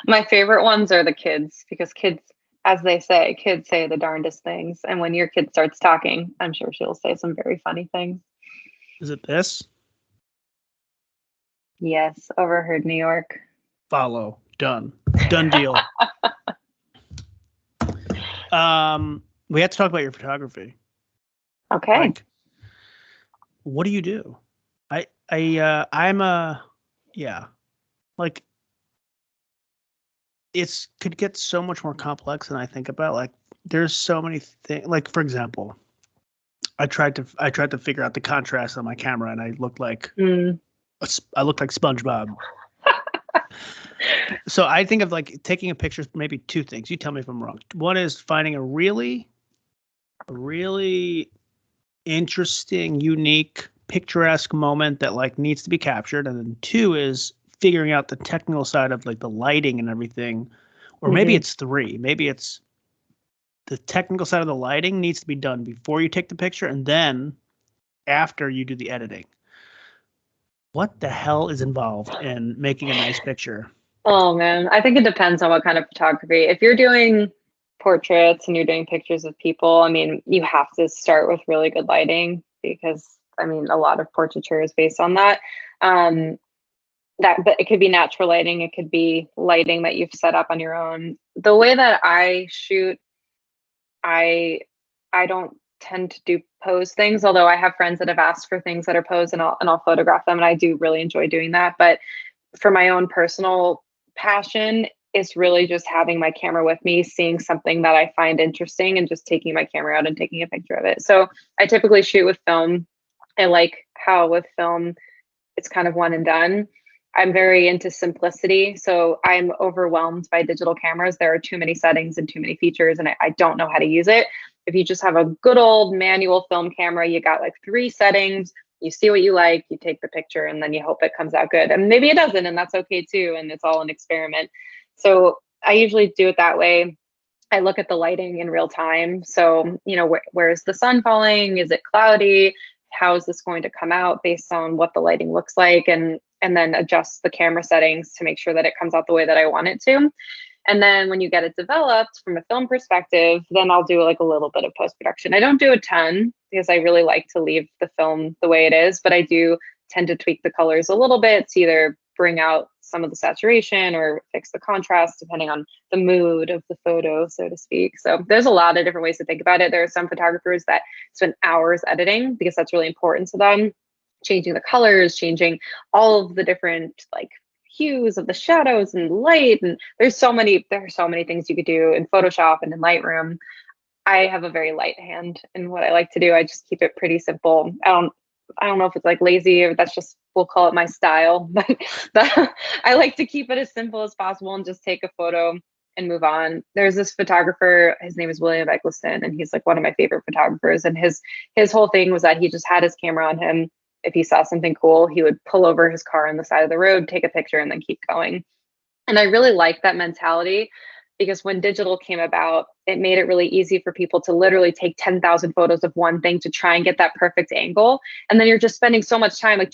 My favorite ones are the kids, because kids, as they say, kids say the darndest things. And when your kid starts talking, I'm sure she'll say some very funny things. Is it this? Yes, Overheard New York. Follow. Done deal. We have to talk about your photography. Okay. Like, what do you do? Like, it could get so much more complex than I think about. Like, there's so many things. Like, for example, I tried to figure out the contrast on my camera, and I looked like SpongeBob. So I think of like taking a picture, maybe two things. You tell me if I'm wrong. One is finding a really interesting, unique, picturesque moment that like needs to be captured. And then two is figuring out the technical side of like the lighting and everything. Or maybe it's three. Maybe it's the technical side of the lighting needs to be done before you take the picture, and then after you do the editing. What the hell is involved in making a nice picture? Oh man, I think it depends on what kind of photography. If you're doing portraits and you're doing pictures of people, I mean, you have to start with really good lighting, because I mean, a lot of portraiture is based on that. But it could be natural lighting, it could be lighting that you've set up on your own. The way that I shoot, I don't tend to do pose things, although I have friends that have asked for things that are posed, and I'll photograph them, and I do really enjoy doing that. But for my own personal passion, it's really just having my camera with me, seeing something that I find interesting, and just taking my camera out and taking a picture of it. So I typically shoot with film. I like how with film, it's kind of one and done. I'm very into simplicity. So I'm overwhelmed by digital cameras. There are too many settings and too many features, and I don't know how to use it. If you just have a good old manual film camera, you got like 3 settings, you see what you like, you take the picture, and then you hope it comes out good. And maybe it doesn't, and that's okay too. And it's all an experiment. So I usually do it that way. I look at the lighting in real time. So, where's the sun falling? Is it cloudy? How is this going to come out based on what the lighting looks like? And then adjust the camera settings to make sure that it comes out the way that I want it to. And then when you get it developed from a film perspective, then I'll do like a little bit of post-production. I don't do a ton, because I really like to leave the film the way it is, but I do tend to tweak the colors a little bit to either bring out some of the saturation or fix the contrast, depending on the mood of the photo, so to speak. So there's a lot of different ways to think about it. There are some photographers that spend hours editing, because that's really important to them, changing the colors, changing all of the different like hues of the shadows and light. And there are so many things you could do in Photoshop and in Lightroom. I have a very light hand in what I like to do. I just keep it pretty simple. I don't know if it's like lazy, or that's just, we'll call it my style, but I like to keep it as simple as possible and just take a photo and move on. There's this photographer, his name is William Eccleston, and he's like one of my favorite photographers. And his whole thing was that he just had his camera on him if he saw something cool, he would pull over his car on the side of the road, take a picture, and then keep going. And I really like that mentality, because when digital came about, it made it really easy for people to literally take 10,000 photos of one thing to try and get that perfect angle. And then you're just spending so much time like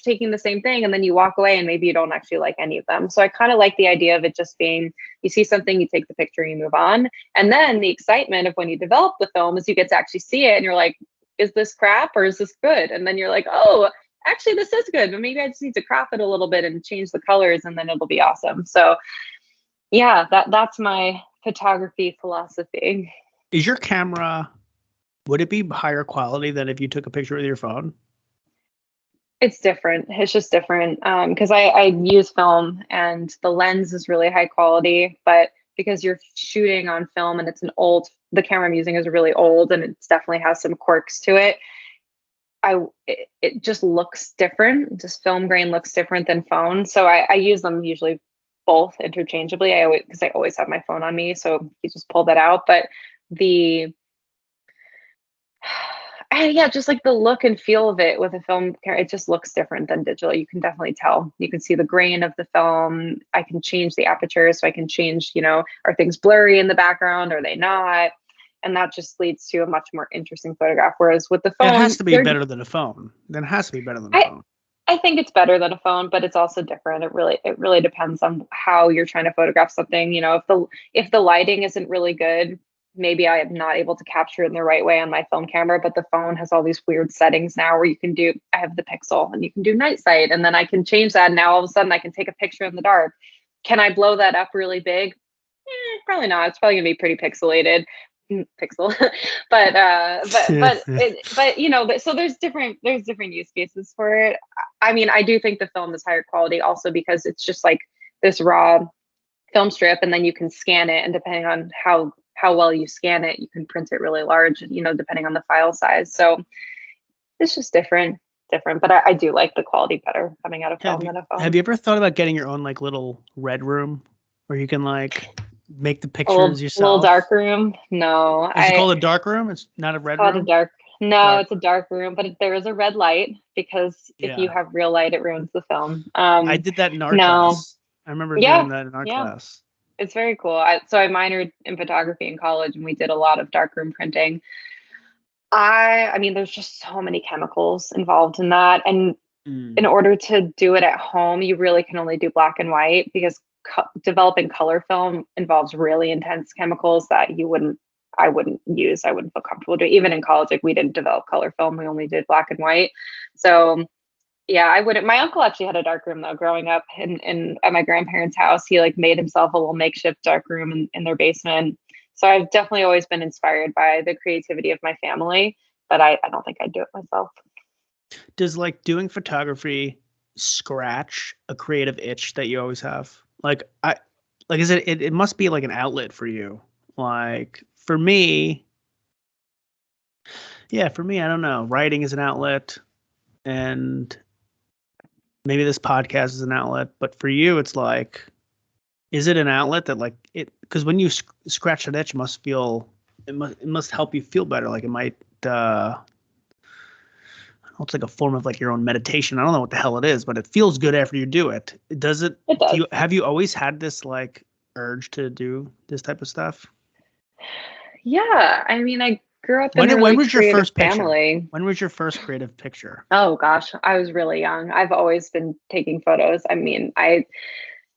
taking the same thing, and then you walk away and maybe you don't actually like any of them. So I kind of like the idea of it just being, you see something, you take the picture, you move on. And then the excitement of when you develop the film is you get to actually see it and you're like, is this crap or is this good? And then you're like, oh, actually this is good, but maybe I just need to crop it a little bit and change the colors, and then it'll be awesome. So yeah, that's my photography philosophy. Is your camera, would it be higher quality than if you took a picture with your phone? It's different. It's just different. Because I use film and the lens is really high quality, but because you're shooting on film and the camera I'm using is really old and it definitely has some quirks to it. It just looks different. Just film grain looks different than phone. So I use them usually both interchangeably. Because I always have my phone on me, so you just pull that out. But just like the look and feel of it with a film camera, it just looks different than digital. You can definitely tell. You can see the grain of the film. I can change the aperture, so I can change, are things blurry in the background? Are they not? And that just leads to a much more interesting photograph. Whereas with the phone, it has to be better than a phone. Then it has to be better than a phone. I think it's better than a phone, but it's also different. It really depends on how you're trying to photograph something. If the lighting isn't really good, maybe I am not able to capture it in the right way on my film camera. But the phone has all these weird settings now where I have the pixel and you can do night sight, and then I can change that. And now all of a sudden I can take a picture in the dark. Can I blow that up really big? Probably not. It's probably gonna be pretty pixelated. Pixel so there's different use cases for it. I mean, I do think the film is higher quality also because it's just like this raw film strip, and then you can scan it, and depending on how well you scan it, you can print it really large, depending on the file size. So it's just different, but I do like the quality better coming out of film than a phone. Have you ever thought about getting your own like little red room where you can like make the pictures yourself? Little dark room? No. Is it called a dark room? It's not a red room? It's a dark room, but there is a red light because if you have real light, it ruins the film. I did that in art class. I remember doing that in art class. It's very cool. I minored in photography in college, and we did a lot of darkroom printing. I mean, there's just so many chemicals involved in that. And in order to do it at home, you really can only do black and white, because developing color film involves really intense chemicals that I wouldn't use. I wouldn't feel comfortable doing. Even in college, like we didn't develop color film. We only did black and white. So yeah, I wouldn't. My uncle actually had a dark room though, growing up at my grandparents' house. He like made himself a little makeshift dark room in their basement. So I've definitely always been inspired by the creativity of my family, but I don't think I'd do it myself. Does like doing photography scratch a creative itch that you always have? It must be like an outlet for you. Like for me, I don't know. Writing is an outlet, and maybe this podcast is an outlet, but for you, it's like, is it an outlet that like it? Because when you scratch an itch, it must help you feel better. Like it might. It's like a form of like your own meditation. I don't know what the hell it is, but it feels good after you do it. Does it? It does. Have you always had this like urge to do this type of stuff? Yeah, I mean, I grew up in a really creative family. When was your first creative picture? Oh gosh, I was really young. I've always been taking photos. I mean, I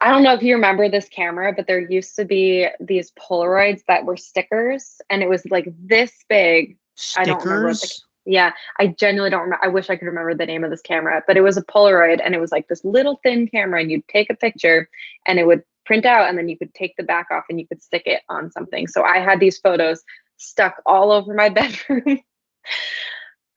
don't know if you remember this camera, but there used to be these Polaroids that were stickers, and it was like this big. Stickers? I don't remember yeah, I genuinely don't remember. I wish I could remember the name of this camera, but it was a Polaroid, and it was like this little thin camera, and you'd take a picture and it would print out, and then you could take the back off and you could stick it on something. So I had these photos stuck all over my bedroom.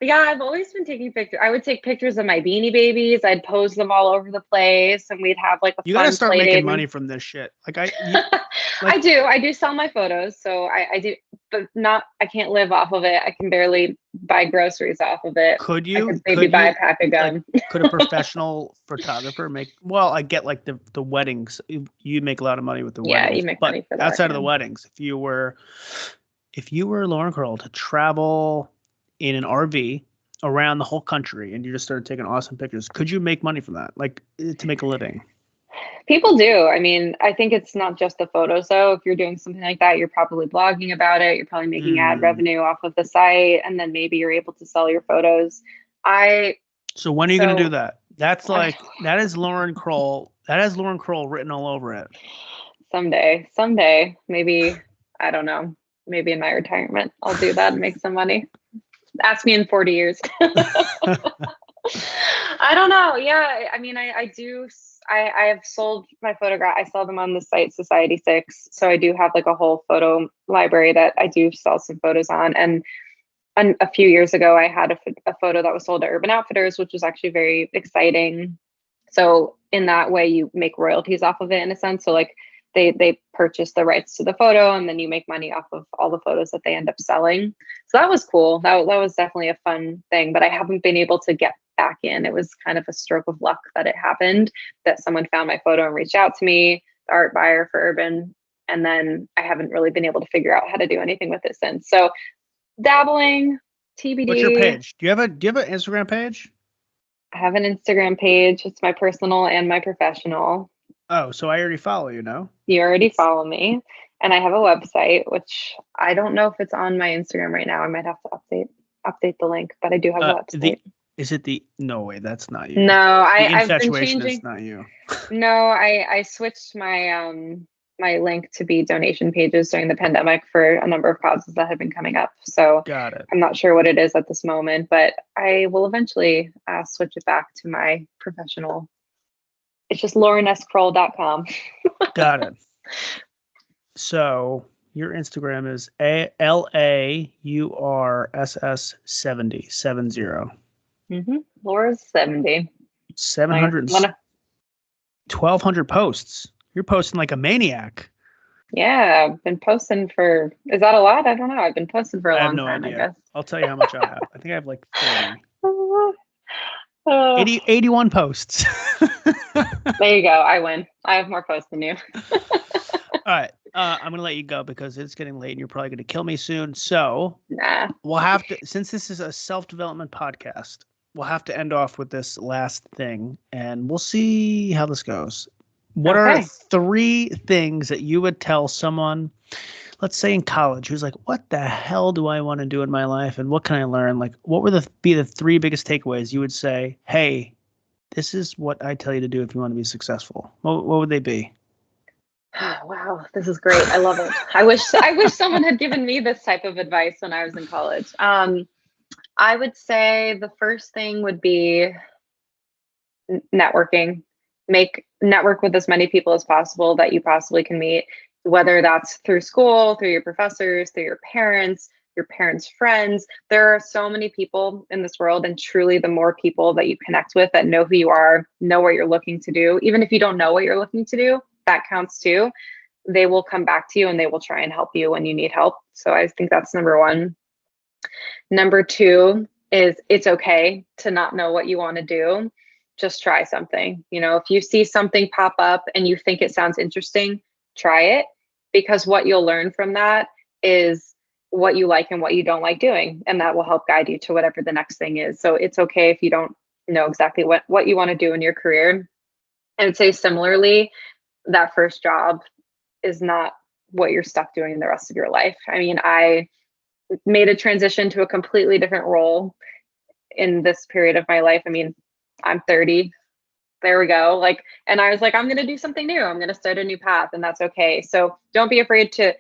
Yeah, I've always been taking pictures. I would take pictures of my Beanie Babies. I'd pose them all over the place, and we'd have like a You gotta start making money from this shit. I do sell my photos, so I do, but I can't live off of it. I can barely buy groceries off of it. Could you? I could maybe buy a pack of gum. Could a professional photographer make? Well, I get like the weddings. You make a lot of money with the weddings. Yeah, you make money for that. Outside of the weddings, if you were Lauren Kroll to travel in an RV around the whole country and you just started taking awesome pictures, could you make money from that? Like to make a living? People do. I mean, I think it's not just the photos though. If you're doing something like that, you're probably blogging about it. You're probably making ad revenue off of the site, and then maybe you're able to sell your photos. So when are you going to do that? That's like, that is Lauren Kroll. That has Lauren Kroll written all over it. Someday, maybe, I don't know, maybe in my retirement, I'll do that and make some money. Ask me in 40 years. I don't know. Yeah. I mean, I have sold my photograph. I sell them on the site Society6. So I do have like a whole photo library that I do sell some photos on. And a few years ago, I had a photo that was sold to Urban Outfitters, which was actually very exciting. So in that way, you make royalties off of it in a sense. So like they purchase the rights to the photo, and then you make money off of all the photos that they end up selling. So that was cool. That was definitely a fun thing, but I haven't been able to get back in. It was kind of a stroke of luck that it happened, that someone found my photo and reached out to me, the art buyer for Urban. And then I haven't really been able to figure out how to do anything with it since. So dabbling, TBD. What's your page? Do you have an Instagram page? I have an Instagram page. It's my personal and my professional. Oh, so I already follow you, no? You already follow me. And I have a website, which I don't know if it's on my Instagram right now. I might have to update the link, but I do have a website. No way, that's not you. No, I've been changing. Is not you. No, I switched my my link to be donation pages during the pandemic for a number of causes that have been coming up. So got it. I'm not sure what it is at this moment, but I will eventually switch it back to my professional. It's just laurenskroll.com. Got it. So your Instagram is LAURSS70. Laura's 70. 1,200 posts. You're posting like a maniac. Yeah, I've been posting for, is that a lot? I don't know. I've been posting for a long time, idea. I guess. I'll tell you how much I have. I think I have like 30. 81 posts. There you go. I win. I have more posts than you. All right. I'm going to let you go because it's getting late and you're probably going to kill me soon. So we'll have to, since this is a self-development podcast, we'll have to end off with this last thing and we'll see how this goes. What are 3 things that you would tell someone, let's say in college, who's like, what the hell do I want to do in my life? And what can I learn? Like, what would be the 3 biggest takeaways you would say, hey, this is what I tell you to do if you want to be successful? What would they be? Wow, this is great. I love it. I wish someone had given me this type of advice when I was in college. I would say the first thing would be networking. Network with as many people as possible that you possibly can meet, whether that's through school, through your professors, through your parents' friends. There are so many people in this world, and truly the more people that you connect with that know who you are, know what you're looking to do, even if you don't know what you're looking to do, that counts too. They will come back to you and they will try and help you when you need help. So I think that's number 1. Number 2 is it's okay to not know what you want to do. Just try something. You know, if you see something pop up and you think it sounds interesting, try it, because what you'll learn from that is what you like and what you don't like doing. And that will help guide you to whatever the next thing is. So it's okay if you don't know exactly what you want to do in your career. I would say similarly, that first job is not what you're stuck doing the rest of your life. I mean, I made a transition to a completely different role in this period of my life. I mean, I'm 30. There we go. And I was like, I'm going to do something new. I'm going to start a new path, and that's okay. So don't be afraid to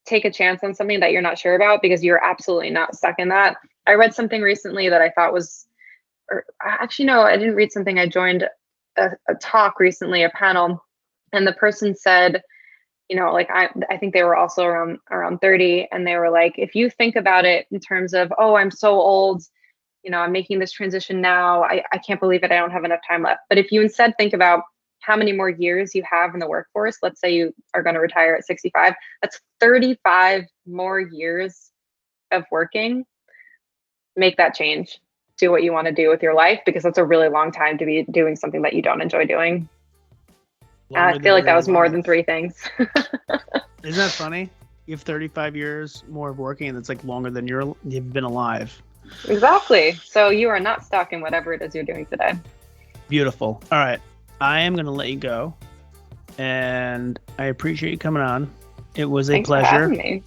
take a chance on something that you're not sure about, because you're absolutely not stuck in that. I read something recently that I thought was, or actually, no, I didn't read something. I joined a talk recently, a panel, and the person said, you know, like I think they were also around 30, and they were like, if you think about it in terms of, oh, I'm so old, you know, I'm making this transition now. I can't believe it. I don't have enough time left. But if you instead think about how many more years you have in the workforce, let's say you are going to retire at 65, that's 35 more years of working. Make that change. Do what you want to do with your life, because that's a really long time to be doing something that you don't enjoy doing. I feel like that was more than 3 things. Isn't that funny? You have 35 years more of working, and it's like longer than you've been alive. Exactly. So you are not stuck in whatever it is you're doing today. Beautiful. All right. I am going to let you go. And I appreciate you coming on. It was a pleasure. Thanks for having me.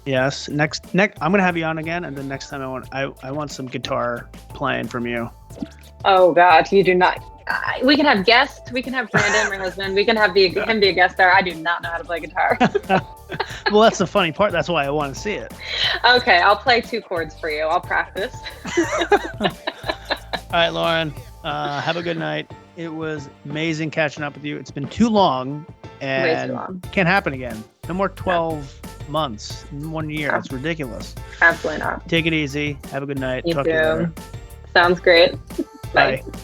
Yes. Next, I'm going to have you on again. And then next time I want some guitar playing from you. Oh God, you do not. We can have guests. We can have Brandon, my husband. We can have him be a guest star. I do not know how to play guitar. Well, that's the funny part. That's why I want to see it. Okay, I'll play 2 chords for you. I'll practice. All right, Lauren. Have a good night. It was amazing catching up with you. It's been too long, and way too long. Can't happen again. No more 12 months in 1 year. It's ridiculous. Absolutely not. Take it easy. Have a good night. You Talk too. to you later. Sounds great. Bye. Bye.